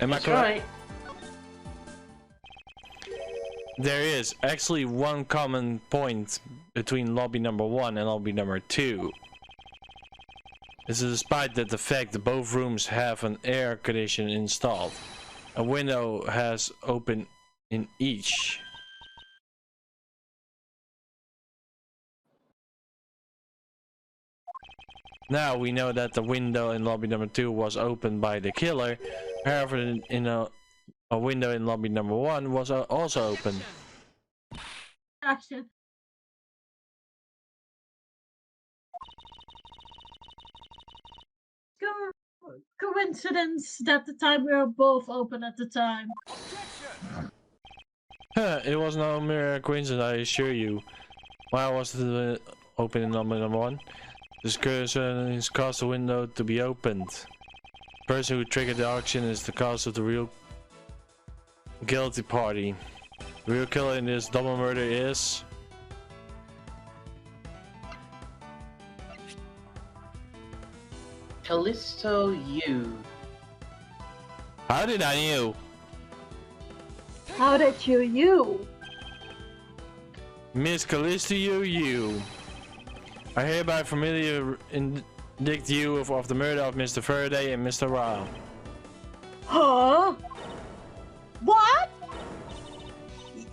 Speaker 1: Am I correct?
Speaker 2: Right.
Speaker 1: There is actually one common point between lobby number 1 and lobby number 2. This is despite that the fact that both rooms have an air conditioner installed. A window has opened in each. Now we know that the window in lobby number 2 was opened by the killer. However, in a window in lobby number 1 was also open.
Speaker 3: Action. Coincidence that the time we were both open at the time.
Speaker 1: It was no mere coincidence, I assure you. Why was the open in number 1? This person has caused the window to be opened. The person who triggered the auction is the cause of the real guilty party. The real killer in this double murder is...
Speaker 2: Callisto U.
Speaker 1: How did I know?
Speaker 3: How did you?
Speaker 1: Miss Callisto you. I hereby familiar indict you of the murder of Mr. Faraday and Mr. Rao.
Speaker 3: Huh? What?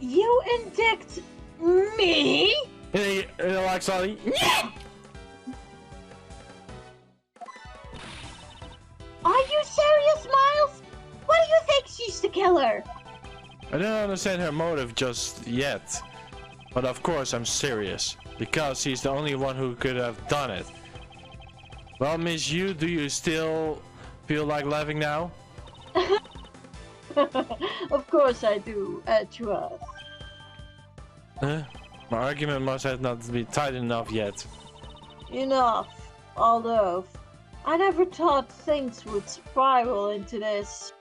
Speaker 3: You indict me?
Speaker 1: Like sorry.
Speaker 4: Are you serious, Miles? What do you think she's the killer?
Speaker 1: I don't understand her motive just yet. But of course I'm serious. Because she's the only one who could have done it. Well, Miss Yu, do you still feel like laughing now?
Speaker 3: Of course I do, Edgeworth.
Speaker 1: My argument must have not been tight enough yet.
Speaker 3: Enough. Although, I never thought things would spiral into this.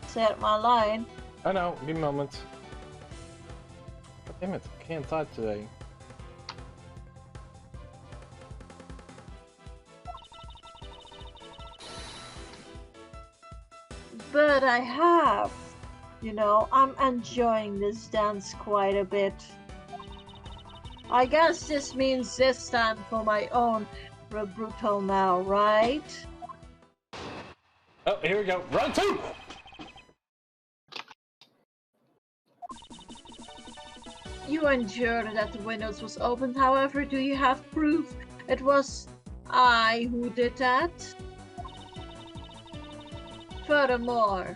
Speaker 3: Said my line.
Speaker 1: I know, give me a moment. Damn it, I can't type today.
Speaker 3: But I have. You know, I'm enjoying this dance quite a bit. I guess this means this time for my own rebuttal now, right?
Speaker 1: Oh, here we go. Round 2!
Speaker 3: You ensured that the windows was opened, however, do you have proof it was I who did that? Furthermore,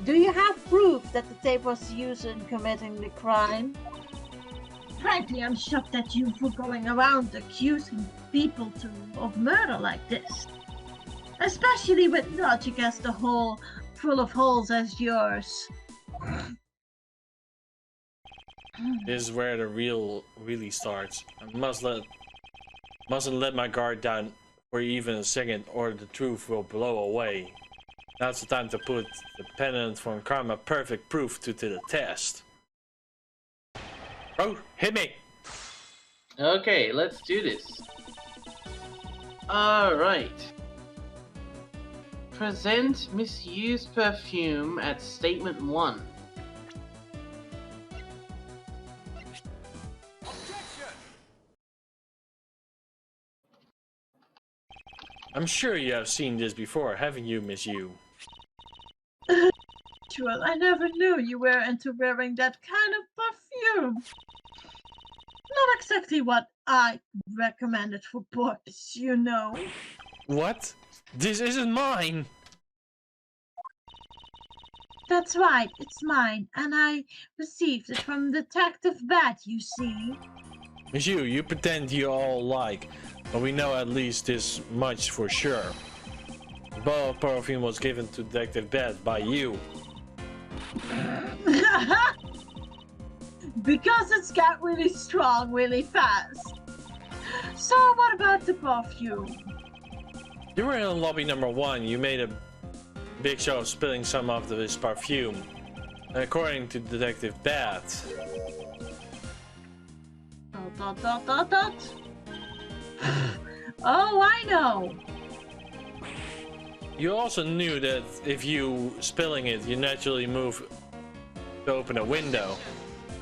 Speaker 3: do you have proof that the tape was used in committing the crime? Frankly, I'm shocked at you for going around accusing people of murder like this. Especially with logic as the hole full of holes as yours.
Speaker 1: This is where the really starts. I mustn't let my guard down for even a second, or the truth will blow away. Now's the time to put the pennant from Karma Perfect Proof to the test. Oh, hit me!
Speaker 2: Okay, let's do this. Alright. Present misused perfume at statement 1.
Speaker 1: I'm sure you have seen this before, haven't you, Miss Yu?
Speaker 3: Well, I never knew you were into wearing that kind of perfume. Not exactly what I recommended for boys, you know.
Speaker 1: What? This isn't mine!
Speaker 3: That's right, it's mine, and I received it from Detective Bat, you see.
Speaker 1: Miss Yu, you pretend you all like, but we know at least this much for sure. The bottle of perfume was given to Detective Bat by you.
Speaker 3: Because it's got really strong really fast. So what about the perfume?
Speaker 1: You were in lobby number 1. You made a big show of spilling some of this perfume. According to Detective Bat.
Speaker 3: Dot. Oh, I know.
Speaker 1: You also knew that if you spilling it, you naturally move to open a window.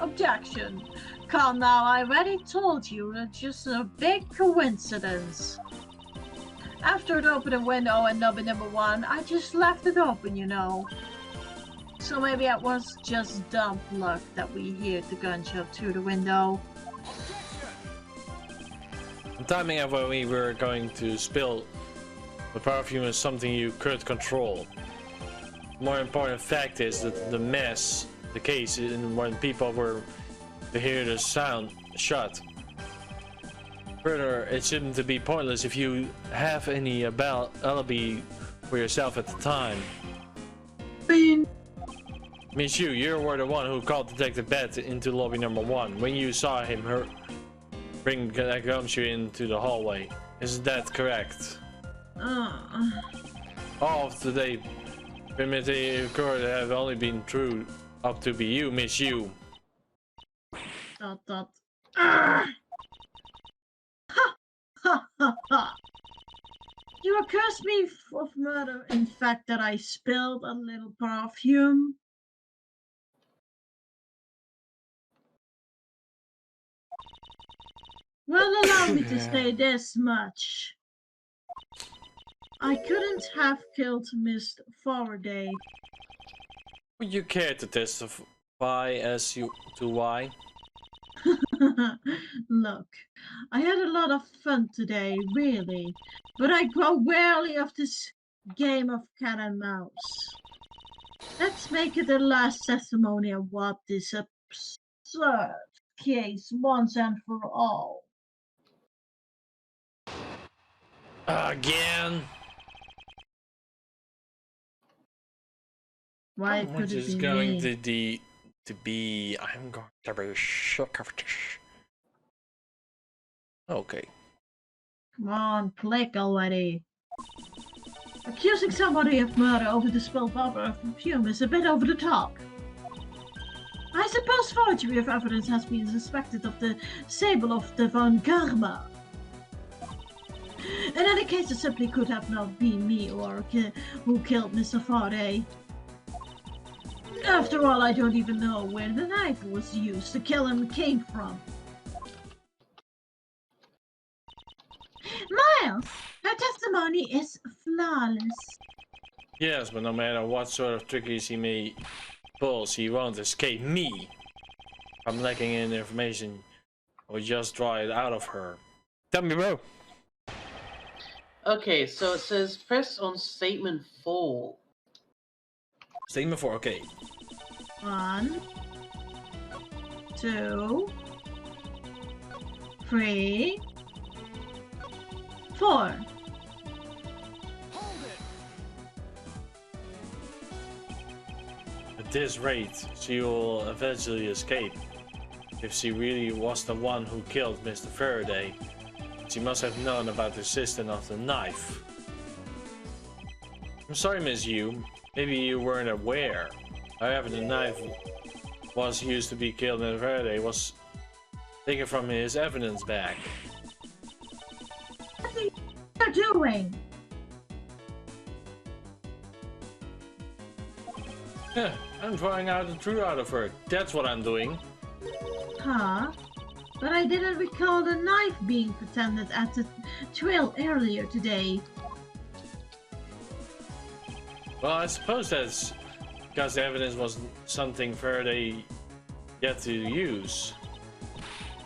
Speaker 3: Objection. Come now, I already told you, it's just a big coincidence. After it opened a window in lobby number 1, I just left it open, you know. So maybe it was just dumb luck that we heard the gunshot through the window.
Speaker 1: The timing of when we were going to spill the perfume is something you could control. The more important fact is that the case in when people were to hear the sound shut. Further, it shouldn't be pointless if you have any alibi for yourself at the time.
Speaker 3: Bean.
Speaker 1: Miss Yu, you were the one who called Detective Bat into lobby number 1 when you saw him bring Gumshoe into the hallway. Isn't that correct? All of today, primitive occurred have only been true up to be you, Miss Yu.
Speaker 3: Dot. Ha ha ha. You accused me of murder in fact that I spilled a little perfume. Well, allow me to say this much. I couldn't have killed Miss Faraday.
Speaker 1: Would you care to testify as to why?
Speaker 3: Look, I had a lot of fun today, really, but I grow weary of this game of cat and mouse. Let's make it the last testimony of what this absurd case once and for all.
Speaker 1: Again?
Speaker 3: Why
Speaker 1: How
Speaker 3: could
Speaker 1: much
Speaker 3: it
Speaker 1: is
Speaker 3: be
Speaker 1: going
Speaker 3: me?
Speaker 1: to be? I'm going to be shook of this. Okay.
Speaker 3: Come on, click already. Accusing somebody of murder over the spilled bottle of perfume is a bit over the top.
Speaker 5: I suppose forgery of evidence has been suspected of the sable of the Von Karma. In any case, it simply could have not been me or who killed Mr. Faraday. After all, I don't even know where the knife was used to kill him came from. Miles, her testimony is flawless.
Speaker 1: Yes, but no matter what sort of trickeries he may pull, he won't escape me. If I'm lacking in information, I'll just draw it out of her. Tell me, bro.
Speaker 2: Okay, so it says press on statement 4.
Speaker 1: Statement 4, okay.
Speaker 5: 1, 2, 3, 4.
Speaker 1: At this rate, she will eventually escape. If she really was the one who killed Mr. Faraday, she must have known about the system of the knife. I'm sorry, Miss Yu. Maybe you weren't aware. However, the knife was used to be killed Mr. Faraday was taken from his evidence bag.
Speaker 5: What are you doing?
Speaker 1: I'm drawing out the truth out of her. That's what I'm doing.
Speaker 5: Huh? But I didn't recall the knife being pretended at the trail earlier today.
Speaker 1: Well, I suppose that's because the evidence was something Faraday yet to use.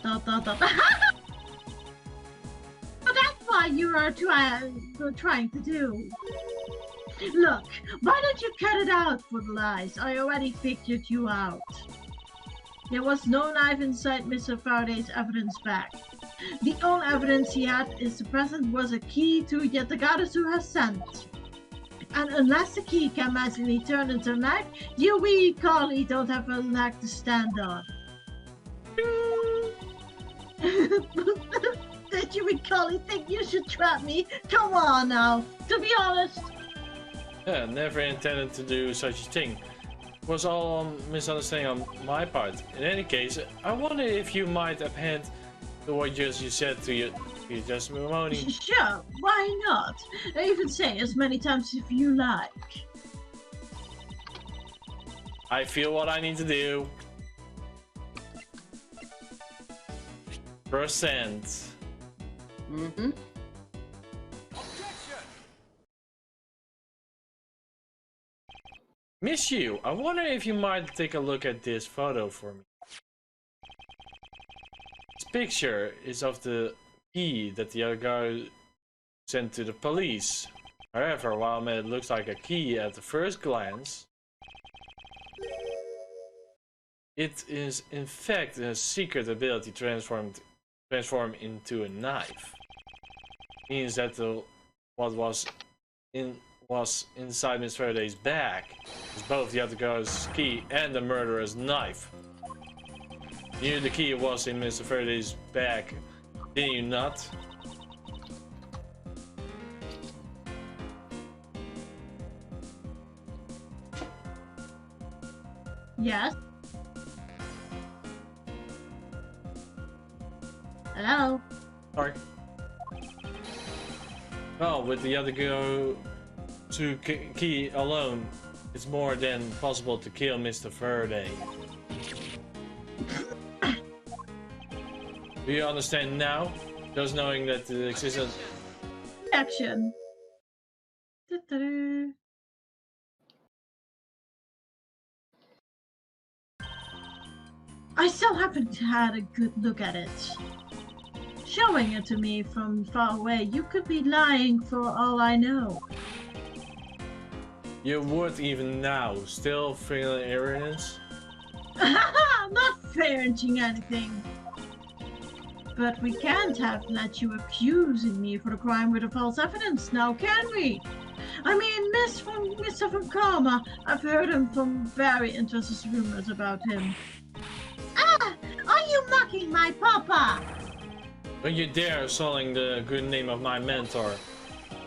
Speaker 5: Dot, dot, dot. But that's what you are trying to do. Look, why don't you cut it out for the lies? I already figured you out. There was no knife inside Mr. Faraday's evidence bag. The only evidence he had is the present was a key to Yatagarasu has sent. And unless the key can magically turn into a knife, you really don't have a leg to stand on. Did you really think you should trap me? Come on now, to be honest.
Speaker 1: Yeah, never intended to do such a thing. It was all a misunderstanding on my part. In any case, I wonder if you might append to what you said to your testimony.
Speaker 5: Sure, why not? I even say as many times if you like.
Speaker 1: I feel what I need to do. %.
Speaker 2: Mm-hmm.
Speaker 1: Miss Yu, I wonder if you might take a look at this photo for me. This picture is of the key that the other guy sent to the police. However, while it looks like a key at the first glance, it is in fact a secret ability transform into a knife. Means that what was inside Miss Faraday's bag is both the other guy's key and the murderer's knife. You knew the key was in Mr. Faraday's bag, didn't you not?
Speaker 5: Yes. Hello?
Speaker 1: Sorry. Well, with the other girl to key alone, it's more than possible to kill Mr. Faraday. Do you understand now? Just knowing that the existence...
Speaker 5: Action. Da-da-da. I still haven't had a good look at it. Showing it to me from far away, you could be lying for all I know.
Speaker 1: You would even now still feel arrogance?
Speaker 5: I'm not ferreting anything. But we can't have let you accusing me for the crime with the false evidence now, can we? I mean, Mr. Von Karma, I've heard him from very interesting rumors about him. Ah! Are you mocking my papa?
Speaker 1: Don't you dare sullying the good name of my mentor.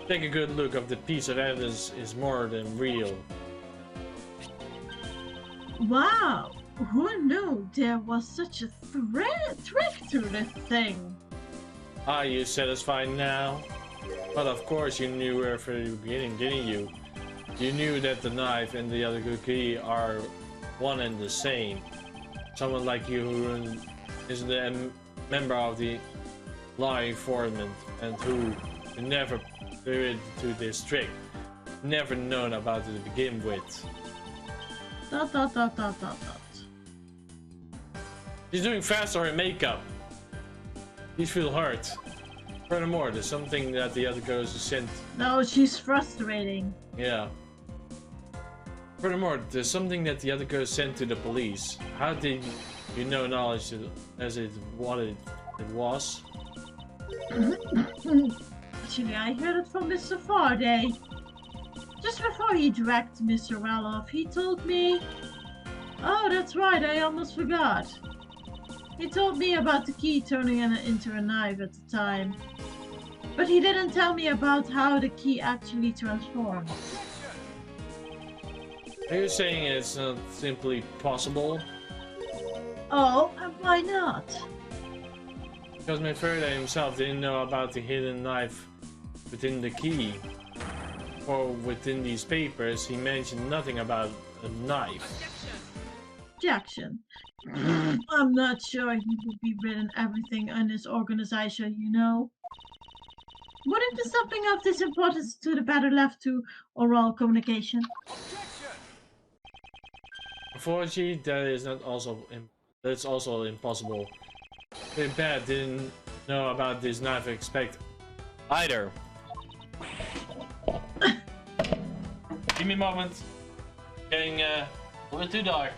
Speaker 1: Take a good look of the piece of evidence is more than real.
Speaker 5: Wow! Who knew there was such a trick to this thing?
Speaker 1: Are you satisfied now? But of course you knew her from the beginning, didn't you? You knew that the knife and the other cookie are one and the same. Someone like you who is a member of the law enforcement and who never privy to this trick, never known about it to begin with.
Speaker 5: Dot.
Speaker 1: She's doing faster in makeup. These feel hurt. Furthermore, there's something that the other girls sent.
Speaker 5: No, she's frustrating.
Speaker 1: Yeah. Furthermore, there's something that the other girls sent to the police. How did you know knowledge as it what it was?
Speaker 5: Actually, I heard it from Mr. Faraday. Just before he dragged Mr. Well off, he told me... Oh, that's right, I almost forgot. He told me about the key turning into a knife at the time. But he didn't tell me about how the key actually transforms.
Speaker 1: Are you saying it's not simply possible?
Speaker 5: Oh, and why not?
Speaker 1: Because my Faraday himself didn't know about the hidden knife within the key. Or within these papers, he mentioned nothing about a knife.
Speaker 5: Jackson. I'm not sure he would be written everything in his organization, you know. Wouldn't something of this importance to the better left to oral communication?
Speaker 1: Unfortunately, that's also impossible. The Bat didn't know about this knife expect either. Give me a moment. Getting a little too dark.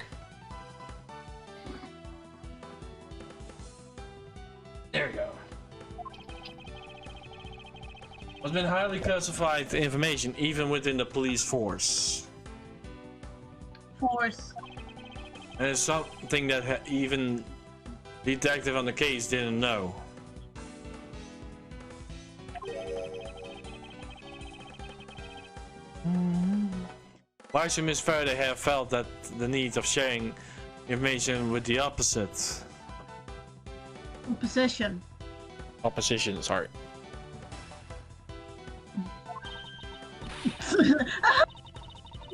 Speaker 1: There we go. Has been highly classified information even within the police force. And it's something that even detective on the case didn't know. Why should Miss Faraday have felt that the need of sharing information with the opposite? Opposition, sorry.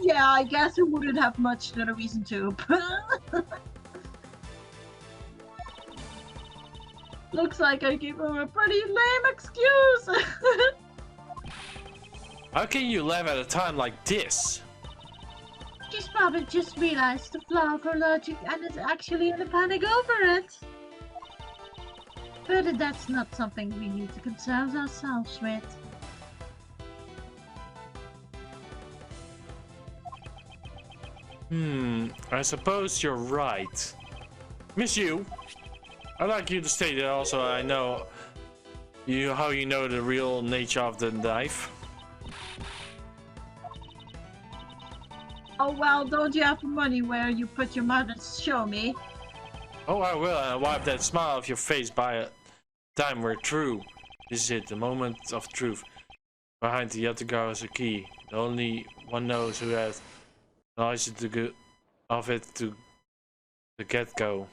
Speaker 5: Yeah, I guess it wouldn't have much other reason to. Looks like I gave him a pretty lame excuse.
Speaker 1: How can you laugh at a time like this?
Speaker 4: She's probably just realized the flaw of her logic and is actually in a panic over it. But that's not something we need to concern ourselves with.
Speaker 1: I suppose you're right. Miss you. I'd like you to state that also I know how you know the real nature of the knife.
Speaker 5: Oh well, don't you have money where you put your mouth and show me?
Speaker 1: Oh, I will, and I'll wipe that smile off your face by a time we're true. This is it, the moment of truth. Behind the other guy is a key. The only one knows who has knowledge of it to the get-go.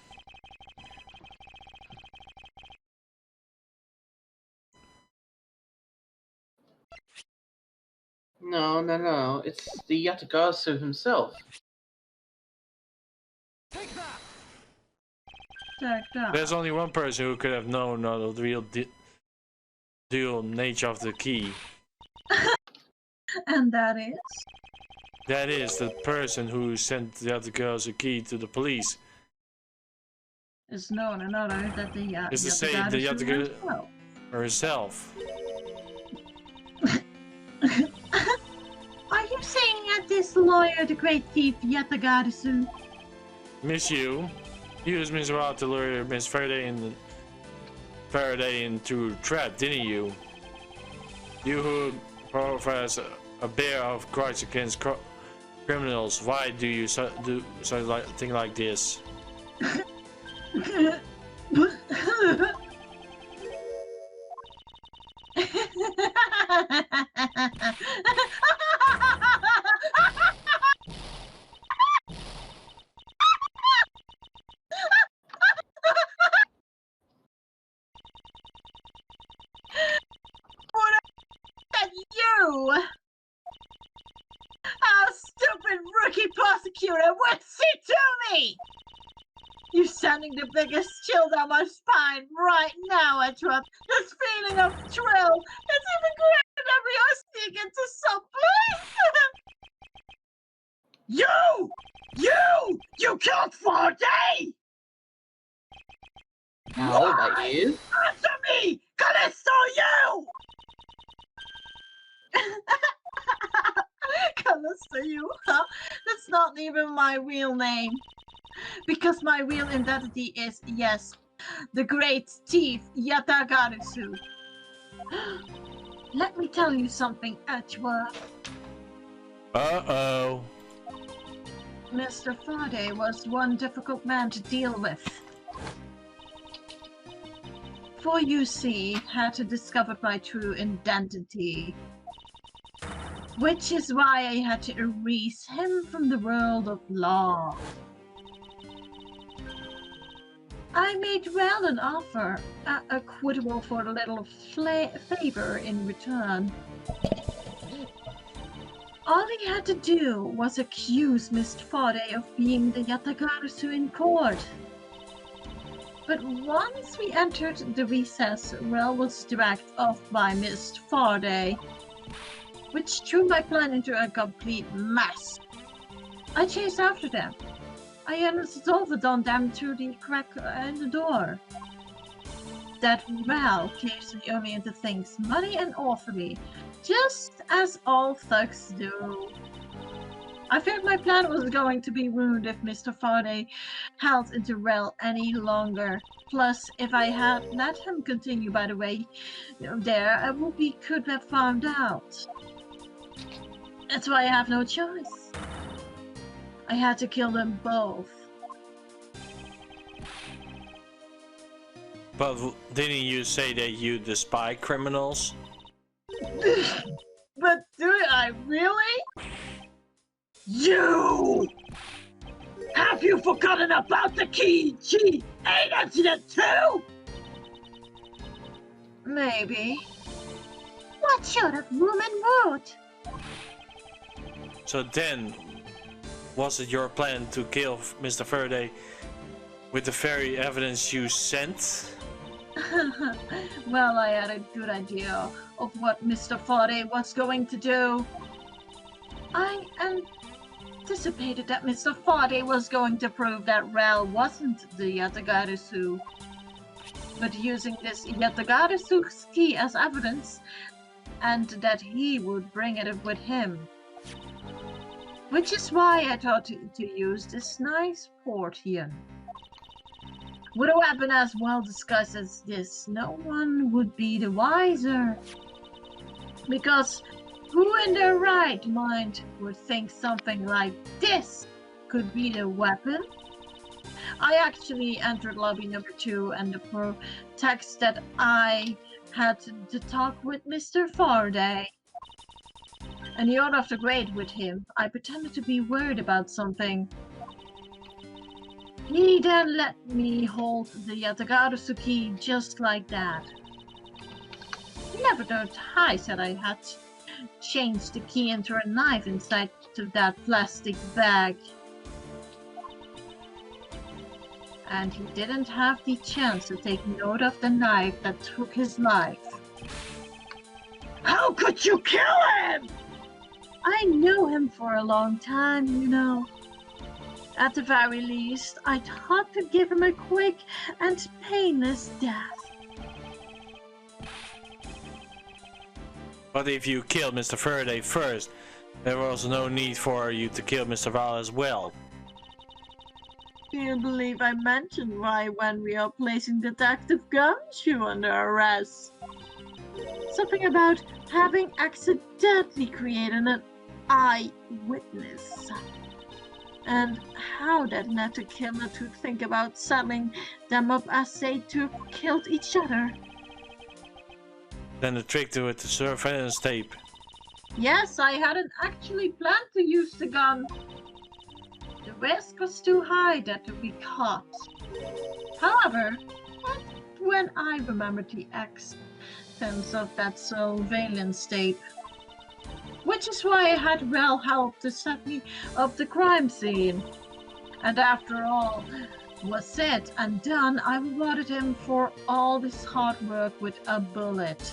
Speaker 2: No. It's the Yatagasu himself.
Speaker 1: There's only one person who could have known the real dual nature of the key.
Speaker 5: And that is?
Speaker 1: That is the person who sent the other girls a key to the police.
Speaker 5: Is known another that the
Speaker 1: Is to say the other girl herself.
Speaker 4: Are you saying that this lawyer, the great thief Yatagarasu?
Speaker 1: Miss you. You used Miss Rod to lure Miss Faraday into a trap, didn't you? You who profess a bear of grudge against criminals. Why do you do thing like this?
Speaker 5: sending the biggest chill down my spine right now, Edgeworth. This feeling of thrill, it's even greater than we are sneak into some place. You killed 4D!
Speaker 2: How that is?
Speaker 5: Answer me! Callisto, you! Callisto, you? Huh? That's not even my real name. Because my real identity is, yes, the great thief Yatagarasu. Let me tell you something, Edgeworth.
Speaker 1: Uh-oh.
Speaker 5: Mr. Faraday was one difficult man to deal with. For you see, had discovered my true identity. Which is why I had to erase him from the world of law. I made Rel an offer, equitable for a little favor in return. All he had to do was accuse Mr. Faraday of being the Yatagarasu in court. But once we entered the recess, Rel was dragged off by Mr. Faraday, which threw my plan into a complete mess. I chased after them. I unresolved on them through the crack in the door. That Rel caves me only into things money and awfully, just as all thugs do. I feared my plan was going to be ruined if Mr. Faraday held into Rel any longer. Plus, if I had let him continue by the way there, we could have found out. That's why I have no choice. I had to kill them both.
Speaker 1: But didn't you say that you despise criminals?
Speaker 5: But do I really? You! Have you forgotten about the Key G8 incident too? Maybe.
Speaker 4: What sort of woman would?
Speaker 1: So then, was it your plan to kill Mr. Faraday with the very evidence you sent?
Speaker 5: Well, I had a good idea of what Mr. Faraday was going to do. I anticipated that Mr. Faraday was going to prove that Rel wasn't the Yatagarasu. But using this Yatagarasu's key as evidence, and that he would bring it with him. Which is why I thought to use this nice Portian. With a weapon as well disguised as this, no one would be the wiser. Because who in their right mind would think something like this could be the weapon? I actually entered lobby number 2 and the text that I had to talk with Mr. Faraday. And the order of the grade with him, I pretended to be worried about something. He then let me hold the Yatagarasu key just like that. He never noticed I said I had changed the key into a knife inside of that plastic bag. And he didn't have the chance to take note of the knife that took his life. How could you kill him? I knew him for a long time, you know. At the very least, I thought to give him a quick and painless death.
Speaker 1: But if you killed Mr. Faraday first, there was no need for you to kill Mr. Val as well.
Speaker 5: Do you believe I mentioned why when we are placing Detective Gumshoe under arrest? Something about having accidentally created an eyewitness. And how that led the killer to think about settling them up as they two killed each other.
Speaker 1: Then the trick to it, the surveillance tape.
Speaker 5: Yes, I hadn't actually planned to use the gun. The risk was too high that to be caught. However, when I remembered the existence of that surveillance tape, which is why I had Rel help to set me up the crime scene. And after all was said and done, I rewarded him for all this hard work with a bullet.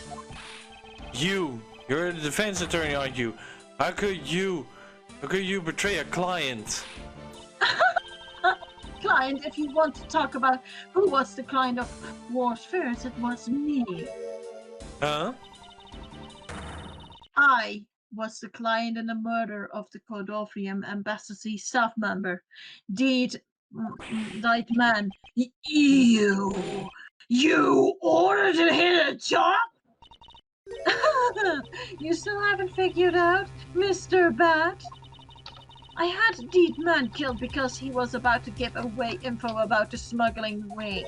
Speaker 1: You're the defense attorney, aren't you? How could you betray a client?
Speaker 5: Client, if you want to talk about who was the client of Wars first, it was me.
Speaker 1: Huh?
Speaker 5: I was the client in the murder of the Cordofrium embassy staff member. Died man. You ordered to hit a job? You still haven't figured out, Mr. Bat? I had Deed Man killed because he was about to give away info about the smuggling ring.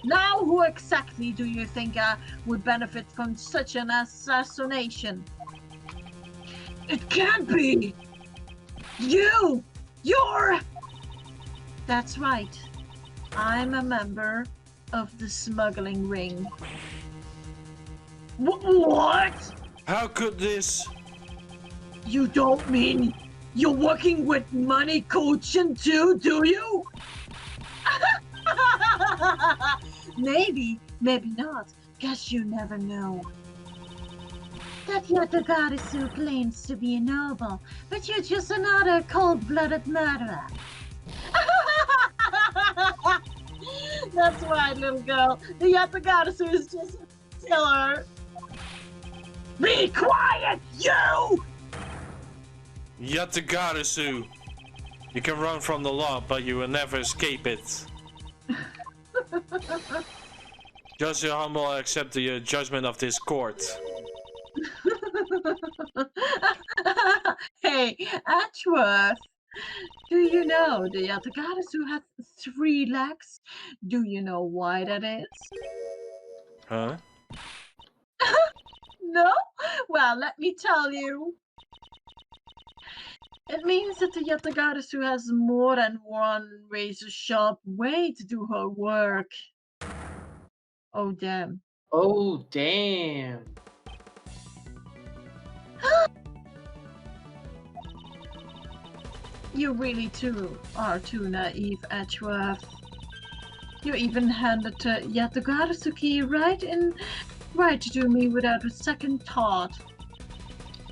Speaker 5: Now who exactly do you think would benefit from such an assassination? It can't be! You're... That's right. I'm a member of the smuggling ring. What?
Speaker 1: How could this?
Speaker 5: You don't mean you're working with Money Coachin too, do you? Maybe, maybe not. Guess you never know.
Speaker 4: That Yatagarasu claims to be a noble, but you're just another cold-blooded murderer.
Speaker 5: That's right, little girl. The Yatagarasu is just a killer. Be quiet, you!
Speaker 1: Yatagarasu. You can run from the law, but you will never escape it. Just your humble accept the judgment of this court.
Speaker 5: Hey, Edgeworth. Do you know the Yatagarasu has 3 legs? Do you know why that is?
Speaker 1: Huh?
Speaker 5: No? Well, let me tell you. It means that the Yatagarasu has more than one razor-sharp way to do her work. Oh, damn.
Speaker 2: Oh, damn.
Speaker 5: You really are too naive, Edgeworth. You even handed Yatagarasu key right to me without a second thought.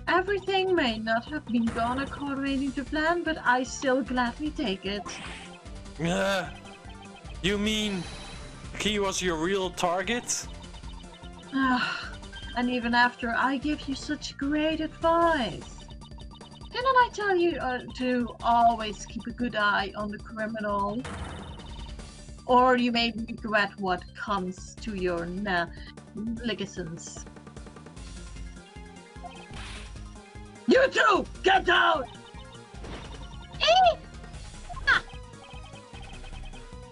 Speaker 5: Everything may not have been gone according to plan, but I still gladly take it.
Speaker 1: You mean he was your real target?
Speaker 5: And even after I gave you such great advice. Didn't I tell you to always keep a good eye on the criminal? Or you may regret what comes to your negligence. You two, get down!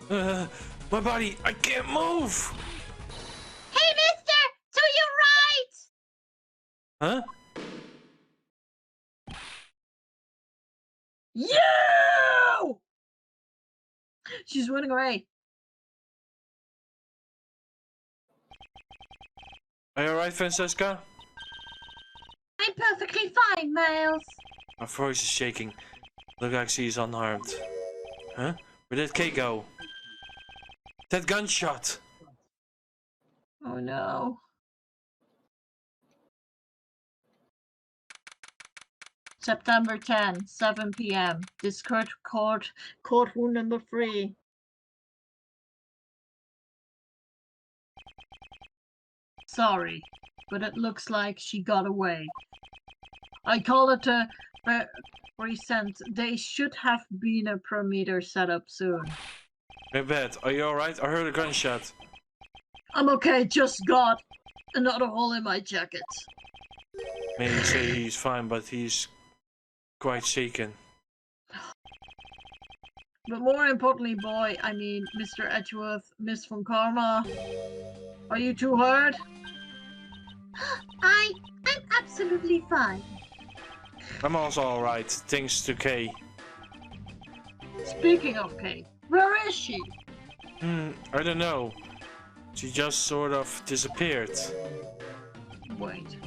Speaker 1: My body, I can't move!
Speaker 4: Hey, mister! To your right!
Speaker 1: Huh?
Speaker 5: You! She's running away.
Speaker 1: Are you alright, Francesca?
Speaker 4: I'm perfectly fine, Miles.
Speaker 1: My voice is shaking. Look like she's unharmed. Huh? Where did Kay go? That gunshot!
Speaker 5: Oh no. September 10, 7 p.m. Discord courtroom number 3. Sorry, but it looks like she got away. I call it a recent. They should have been a perimeter set up soon.
Speaker 1: Hey, Beth, are you alright? I heard a gunshot.
Speaker 5: I'm okay, just got another hole in my jacket.
Speaker 1: Maybe you say he's fine, but he's quite shaken.
Speaker 5: But more importantly, boy, I mean, Mr. Edgeworth, Miss Von Karma, are you two hurt?
Speaker 4: I'm absolutely fine.
Speaker 1: I'm also alright, thanks to Kay.
Speaker 5: Speaking of Kay, where is she?
Speaker 1: I don't know. She just sort of disappeared.
Speaker 5: Wait.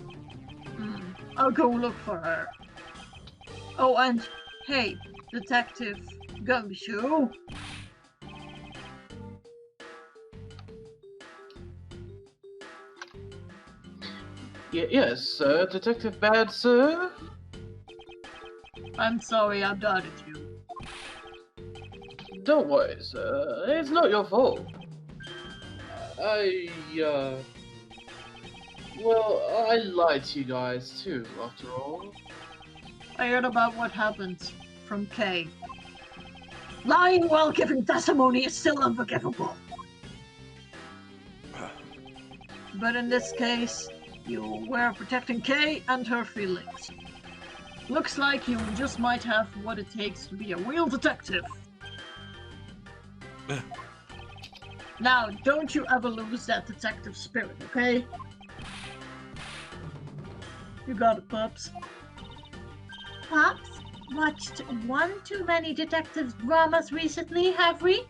Speaker 5: I'll go look for her. Oh, and hey, Detective Gumshoe.
Speaker 2: Yes, sir. Detective Bad, sir?
Speaker 5: I'm sorry I doubted you.
Speaker 2: Don't worry, sir. It's not your fault. Well, I lied to you guys, too, after all.
Speaker 5: I heard about what happened from Kay. Lying while giving testimony is still unforgivable. But in this case, you were protecting Kay and her feelings. Looks like you just might have what it takes to be a real detective. Now, don't you ever lose that detective spirit, okay? You got it, Pups.
Speaker 4: Pops, watched one too many detective dramas recently, have we?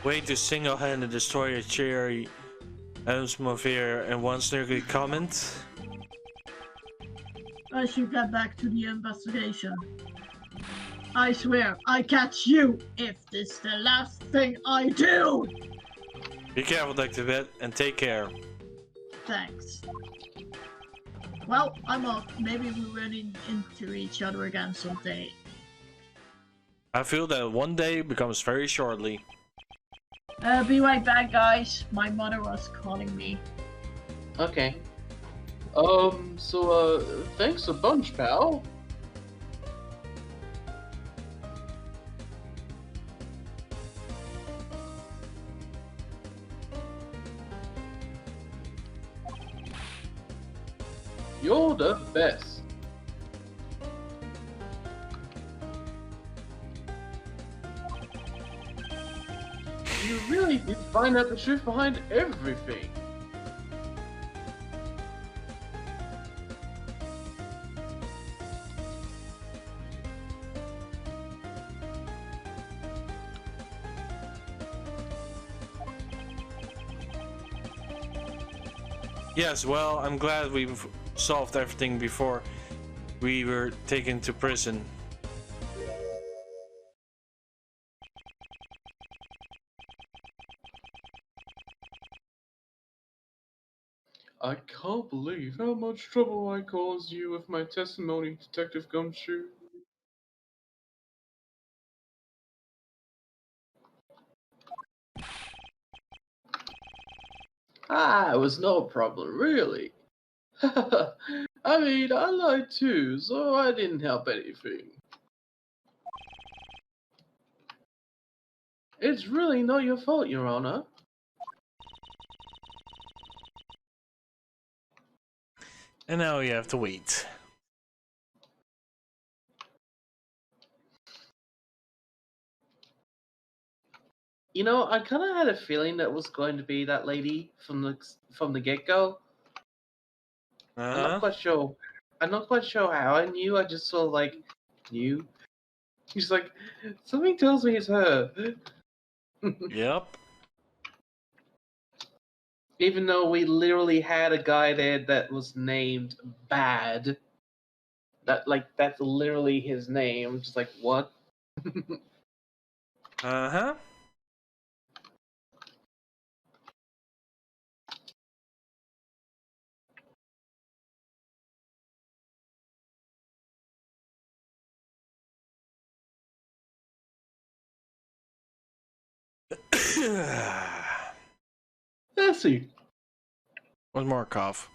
Speaker 1: Way to single-handed destroy a cherry atmosphere in one snarky comment.
Speaker 5: I should get back to the investigation. I swear, I catch you if this is the last thing I do!
Speaker 1: Be careful, Dr. Vet, and take care.
Speaker 5: Thanks. Well, I'm off. Maybe we run into each other again someday.
Speaker 1: I feel that one day becomes very shortly.
Speaker 5: Be right back, guys. My mother was calling me.
Speaker 2: Okay. Thanks a bunch, pal. You're the best. You really did find out the truth behind everything.
Speaker 1: Yes, well, I'm glad we've solved everything before we were taken to prison.
Speaker 2: I can't believe how much trouble I caused you with my testimony, Detective Gumshoe. It was no problem, really. I mean, I lied too, so I didn't help anything. It's really not your fault, Your Honor.
Speaker 1: And now you have to wait.
Speaker 2: You know, I kind of had a feeling that was going to be that lady from the get-go. I'm not quite sure. I'm not quite sure how I knew. I just sort of like knew. She's like, something tells me it's her.
Speaker 1: Yep.
Speaker 2: Even though we literally had a guy there that was named Bad. That's literally his name. Just like, what?
Speaker 1: Uh-huh.
Speaker 2: Let's see.
Speaker 1: One more cough.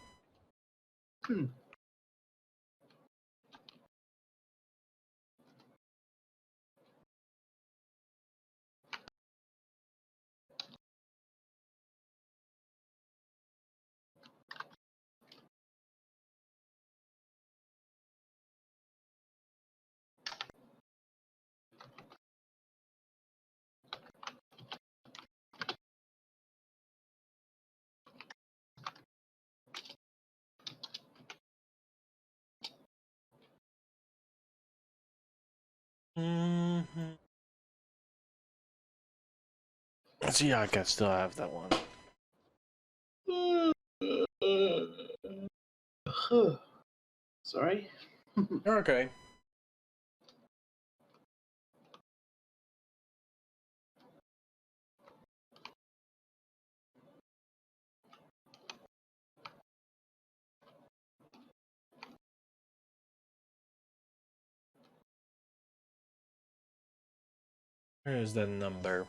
Speaker 1: See, I can still have that one.
Speaker 2: Sorry.
Speaker 1: You're okay. Where is the number?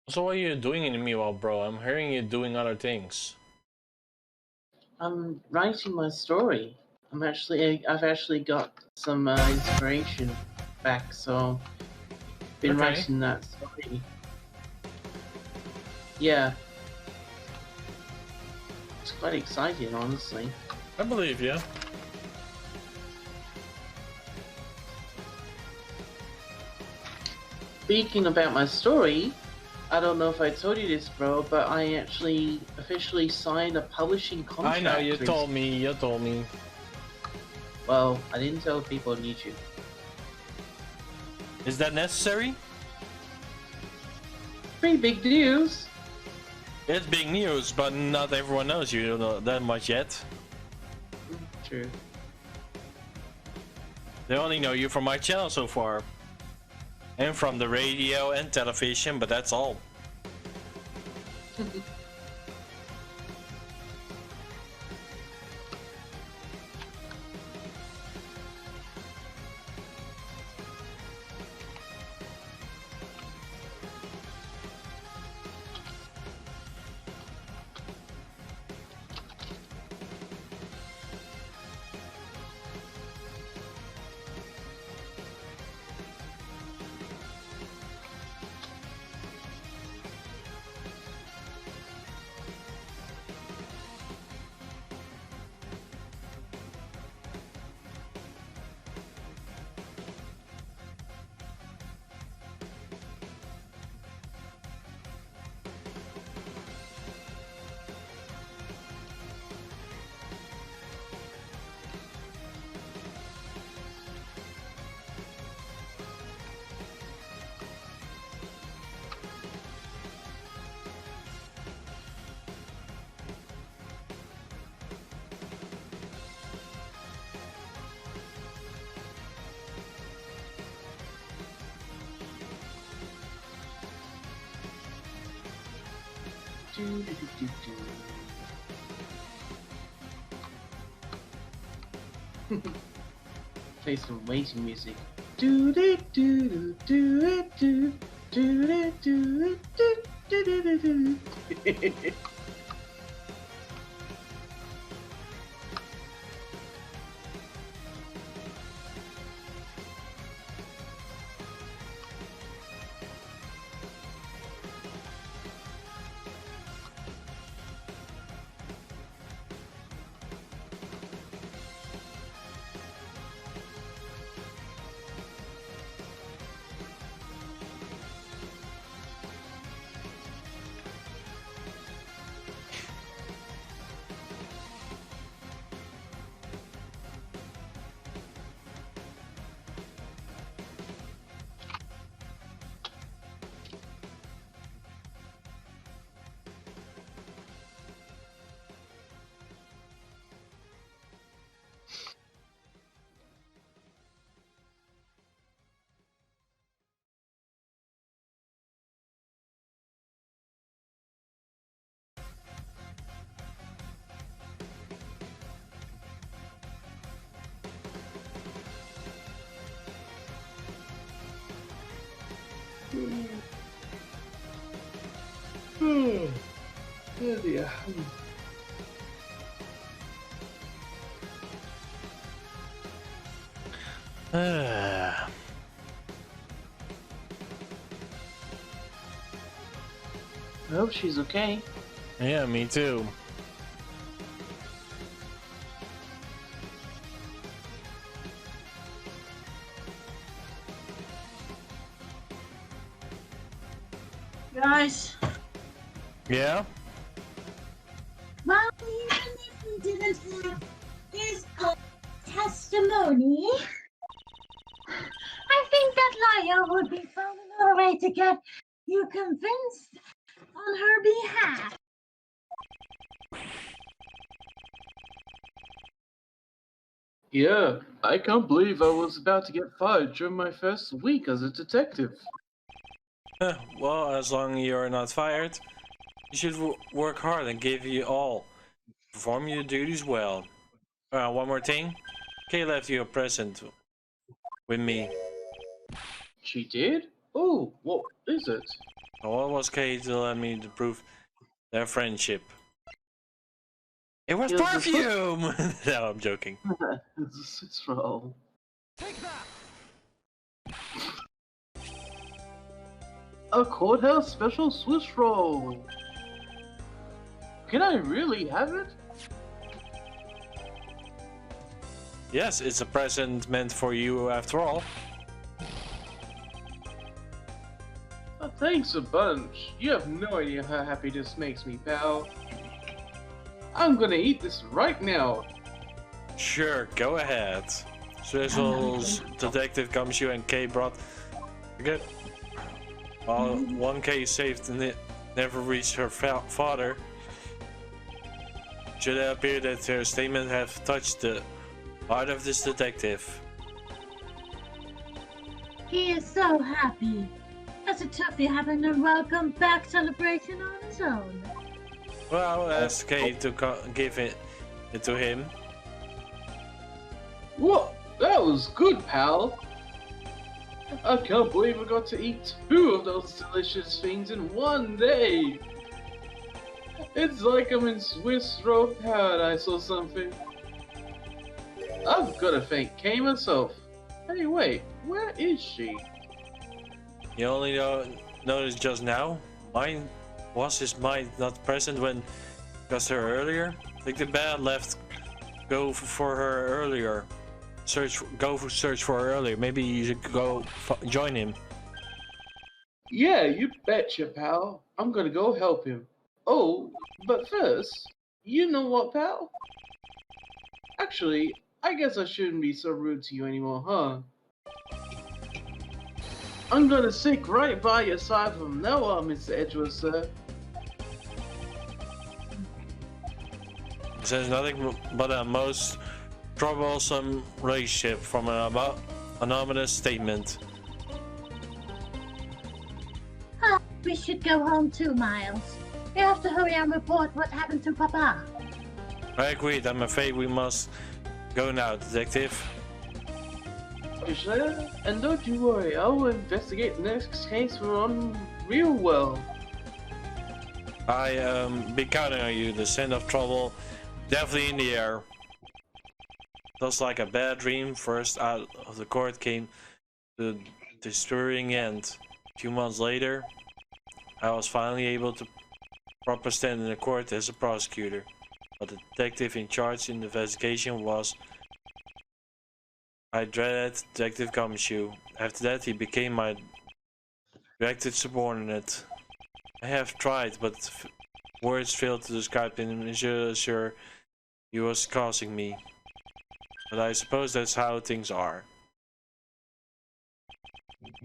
Speaker 1: So what are you doing in the meanwhile, bro? I'm hearing you doing other things.
Speaker 2: I'm writing my story. I've actually got some inspiration back, so been writing that story. Yeah, it's quite exciting, honestly.
Speaker 1: I believe you.
Speaker 2: Speaking about my story, I don't know if I told you this, bro, but I actually officially signed a publishing contract.
Speaker 1: I know, you told me.
Speaker 2: Well, I didn't tell people on YouTube.
Speaker 1: Is that necessary?
Speaker 2: Pretty big news.
Speaker 1: It's big news, but not everyone knows you know that much yet.
Speaker 2: True.
Speaker 1: They only know you from my channel so far. And from the radio and television, but that's all.
Speaker 2: Play some waiting music. Do do do do do do do do do. Oh dear. I hope she's okay.
Speaker 1: Yeah, me too.
Speaker 5: Guys.
Speaker 1: Yeah?
Speaker 4: Well, even if we didn't have his testimony, I think that liar would be found another way to get you convinced on her behalf.
Speaker 2: Yeah, I can't believe I was about to get fired during my first week as a detective.
Speaker 1: Well, as long as you're not fired, you should work hard and give you all. Perform your duties well. One more thing. Kay left you a present with me.
Speaker 2: She did? Oh, what is it?
Speaker 1: What was Kay to let me to prove their friendship? It was
Speaker 2: It was
Speaker 1: perfume! No, I'm joking.
Speaker 2: It's a Swiss roll. A courthouse special Swiss roll. Can I really have it?
Speaker 1: Yes, it's a present meant for you after all.
Speaker 2: Oh, thanks a bunch. You have no idea how happy this makes me, pal. I'm gonna eat this right now.
Speaker 1: Sure, go ahead. Swizzle's detective comes you and Kay brought good. While one Kay saved and it never reached her father, should it appear that her statement have touched the heart of this detective.
Speaker 5: He is so happy. That's a toughie having a welcome back celebration on his own.
Speaker 1: Well, ask Kay to give it to him.
Speaker 2: What? That was good, pal. I can't believe I got to eat 2 of those delicious things in one day. It's like I'm in Swiss roll paradise or something. I've got to thank Kay myself. Hey, wait, where is she?
Speaker 1: You only noticed just now? Mine was his mind not present when discussed her earlier? Like the bad left go for her earlier. Search for her earlier. Maybe you should go join him.
Speaker 2: Yeah, you betcha, pal. I'm gonna go help him. Oh, but first, you know what, pal? Actually, I guess I shouldn't be so rude to you anymore, huh? I'm gonna stick right by your side from now on, Mr. Edgeworth, sir.
Speaker 1: This is nothing but a most troublesome relationship from an anonymous statement.
Speaker 4: We should go home too, Miles. We have to hurry and report what happened to Papa.
Speaker 1: I agreed. I'm afraid we must go now, detective.
Speaker 2: Sure, and don't you worry, I will investigate the next case we're on real well.
Speaker 1: I be counting on you. The scent of trouble definitely in the air. Just like a bad dream, first out of the court came the disturbing end. A few months later, I was finally able to proper stand in the court as a prosecutor. But the detective in charge in the investigation was I dreaded Detective Gumshoe. After that, he became my directed subordinate. I have tried, but words fail to describe the measure he was causing me. But I suppose that's how things are.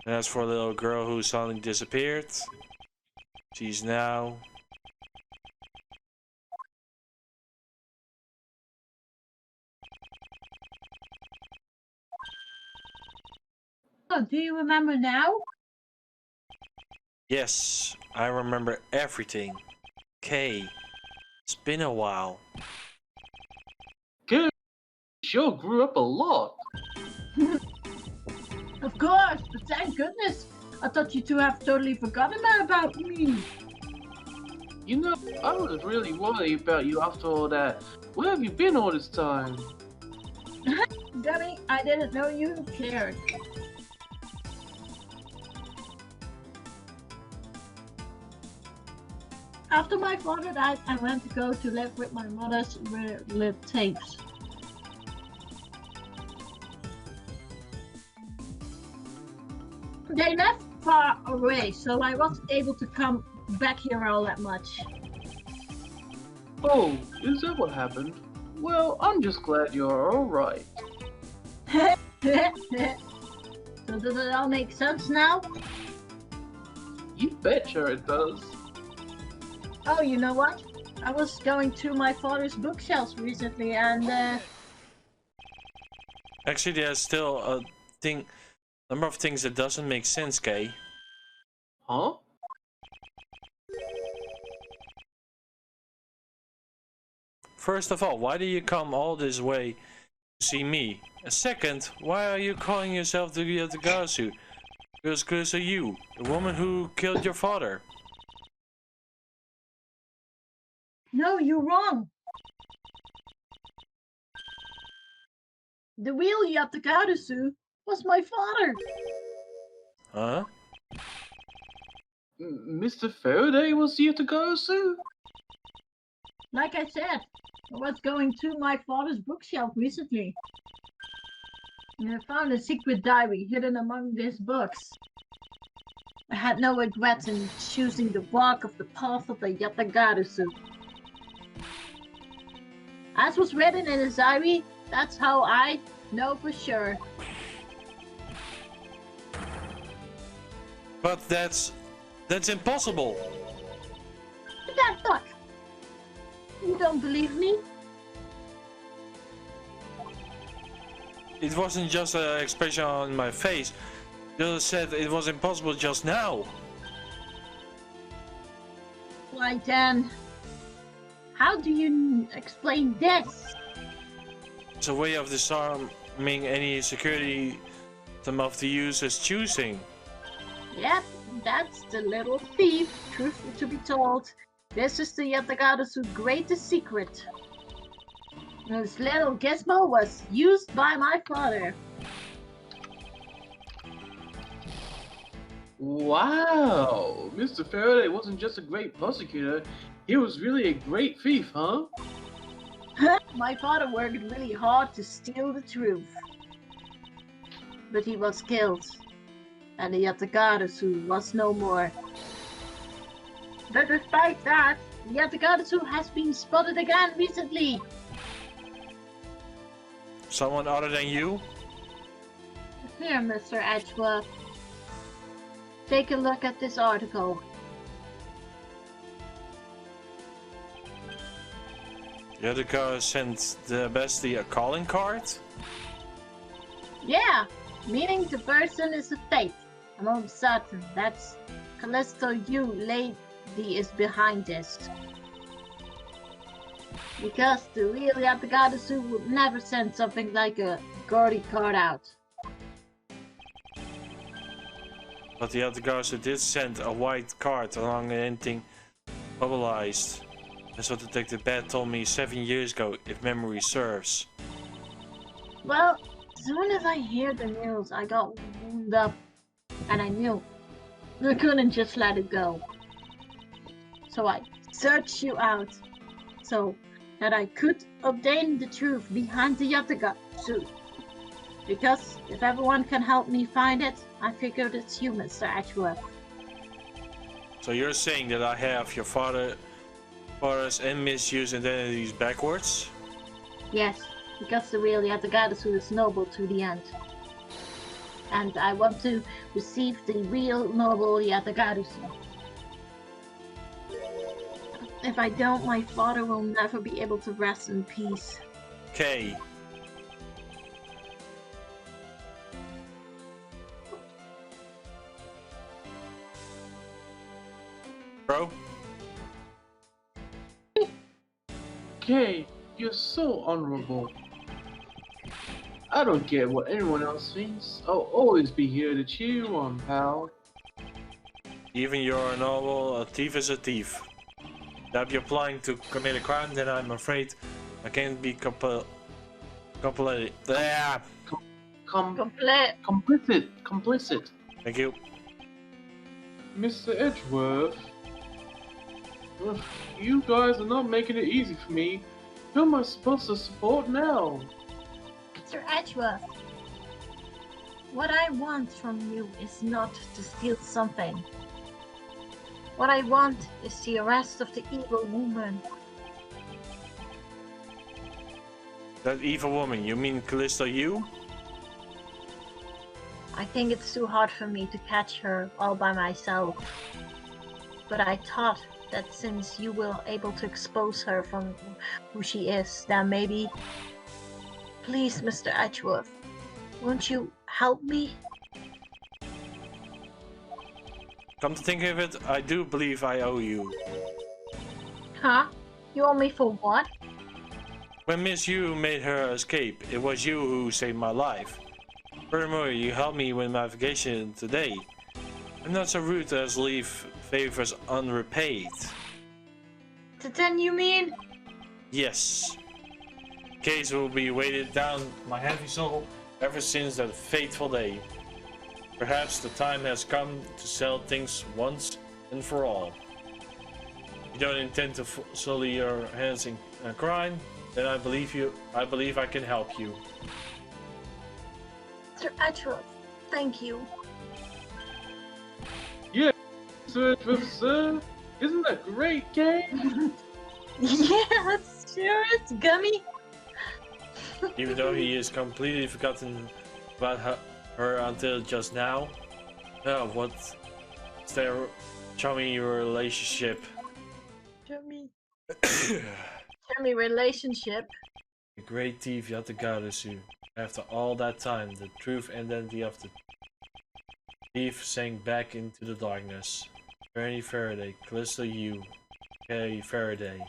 Speaker 1: And as for the little girl who suddenly disappeared, she's now...
Speaker 5: Oh, do you remember now?
Speaker 1: Yes, I remember everything. Kay, it's been a while.
Speaker 2: Good. Sure grew up a lot.
Speaker 5: Of course, but thank goodness. I thought you two have totally forgotten about me.
Speaker 2: You know, I was really worried about you after all that. Where have you been all this time?
Speaker 5: Dummy, I didn't know you cared. After my father died, I went to go to live with my mother's lit tapes. They left far away, so I wasn't able to come back here all that much.
Speaker 2: Oh, is that what happened? Well, I'm just glad you're alright.
Speaker 5: So does it all make sense now?
Speaker 2: You betcha it does.
Speaker 5: Oh, you know what? I was going through my father's bookshelves recently and
Speaker 1: Actually, there's still a number of things that doesn't make sense, Kay.
Speaker 2: Huh?
Speaker 1: First of all, why do you come all this way to see me? And second, why are you calling yourself the Yatagasu? Because of you, the woman who killed your father.
Speaker 5: no, you're wrong. The real Yatagasu was my father.
Speaker 1: Huh?
Speaker 2: Mr. Faraday was here to go soon?
Speaker 5: Like I said, I was going through my father's bookshelf recently. And I found a secret diary hidden among these books. I had no regrets in choosing the walk of the path of the Yatagasu. As was written in his diary, that's how I know for sure.
Speaker 1: But that's impossible.
Speaker 5: That fuck! You don't believe me?
Speaker 1: It wasn't just an expression on my face. You just said it was impossible just now.
Speaker 5: Why then? How do you explain this?
Speaker 1: It's a way of disarming any security system of the user's choosing.
Speaker 5: Yep, that's the little thief. Truth to be told, this is the Yatagara's greatest secret. This little gizmo was used by my father.
Speaker 2: Wow! Mr. Faraday wasn't just a great prosecutor, he was really a great thief, huh?
Speaker 5: My father worked really hard to steal the truth. But he was killed, and the Yatagarasu was no more. But despite that, the Yatagarasu has been spotted again recently.
Speaker 1: Someone other than you?
Speaker 5: Here, Mr. Edgeworth. Take a look at this article.
Speaker 1: The other guy sent the bestie a calling card?
Speaker 5: Yeah, meaning the person is a fake. I'm certain that's Callisto Yu lady is behind this. Because the real Yatagarasu would never send something like a Gordy card out.
Speaker 1: But the other guy did send a white card along anything bubbleized. That's what Detective Bat told me 7 years ago, if memory serves.
Speaker 5: Well, as soon as I heard the news, I got wound up. And I knew I couldn't just let it go. So I searched you out. So that I could obtain the truth behind the Yatagarasu. Because if everyone can help me find it, I figured it's you, Mr. Edgeworth.
Speaker 1: So you're saying that I have your father's and misuse identities backwards?
Speaker 5: Yes, because the real Yatagarasu is noble to the end. And I want to receive the real noble Yatagarasu. If I don't, my father will never be able to rest in peace.
Speaker 1: Okay. Bro?
Speaker 2: Kay, you're so honorable. I don't care what anyone else thinks. I'll always be here to cheer you on, pal.
Speaker 1: Even you're a noble, a thief is a thief. If you're applying to commit a crime, then I'm afraid I can't be complicit.
Speaker 2: Complicit.
Speaker 1: Thank you.
Speaker 2: Mr. Edgeworth. Ugh, you guys are not making it easy for me. Who am I supposed to support now?
Speaker 5: Mr. Edgeworth.
Speaker 3: What I want from you is not to steal something. What I want is the arrest of the evil woman.
Speaker 1: That evil woman, you mean Callisto you?
Speaker 3: I think it's too hard for me to catch her all by myself. But I thought that since you were able to expose her from who she is, then maybe... Please, Mr. Edgeworth, won't you help me?
Speaker 1: Come to think of it, I do believe I owe you.
Speaker 3: Huh? You owe me for what?
Speaker 1: When Miss Yu made her escape, it was you who saved my life. Furthermore, you helped me with my vacation today. I'm not so rude as to leave favors unrepaid.
Speaker 3: Then you mean?
Speaker 1: Yes. Case will be weighted down my heavy soul ever since that fateful day. Perhaps the time has come to settle things once and for all. You don't intend to sully your hands in crime, then I believe you. I believe I can help you.
Speaker 3: Mr. Edgeworth, thank you.
Speaker 2: Yeah, Sir Professor, isn't that great game?
Speaker 3: Yeah, sure it's gummy.
Speaker 1: Even though he is completely forgotten about her until just now. What's their charming relationship?
Speaker 3: Chummy relationship.
Speaker 1: The great thief Yatagarasu. After all that time, the true identity of the thief sank back into the darkness. Bernie Faraday, Callisto U, K. Faraday.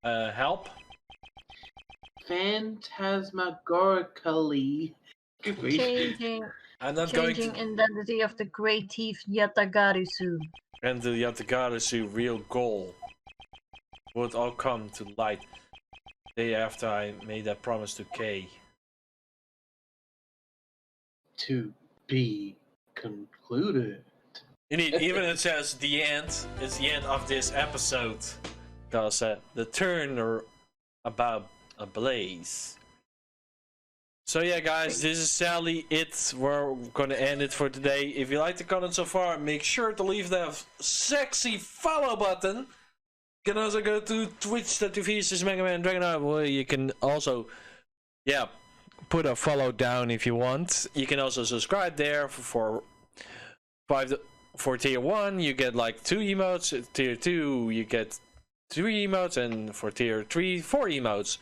Speaker 1: Help?
Speaker 2: Phantasmagorically.
Speaker 3: Changing
Speaker 1: I'm not going to...
Speaker 3: identity of the great thief Yatagarasu.
Speaker 1: And the Yatagarasu real goal would all come to light the day after I made that promise to Kay.
Speaker 2: To be concluded.
Speaker 1: Indeed, even it says the end, it's the end of this episode. Because the turn are about a blaze. So yeah guys, this is sadly it. We're gonna end it for today. If you liked the content so far, make sure to leave that sexy follow button. You can also go to twitch.tv/MegaDragonoid, where you can also, put a follow down if you want. You can also subscribe there for tier 1 you get like 2 emotes, tier 2 you get 3 emotes, and for tier 3 4 emotes.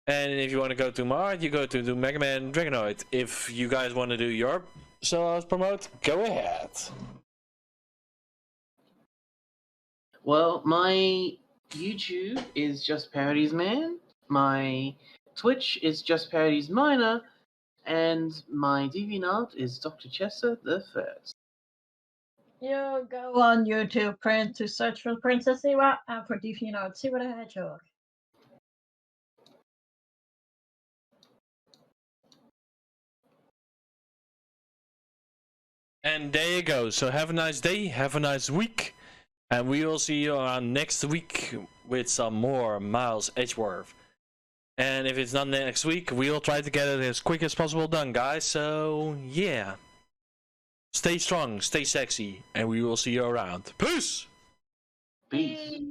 Speaker 1: And if you want to go to my art, you go to the MegaDragonoid. If you guys want to do your promote, go ahead.
Speaker 2: Well, my YouTube is Just Parodies Man, my Twitch is Just Parodies Minor, and my DeviantArt is Dr. Chester the First.
Speaker 3: You go on YouTube, print to search for Princess Iwa, and for DeviantArt, see what I had you.
Speaker 1: And there you go. So have a nice day, have a nice week, and we will see you around next week with some more Miles Edgeworth. And if it's not next week, we'll try to get it as quick as possible done, guys. So yeah, stay strong, stay sexy, and we will see you around. Peace.
Speaker 2: Peace.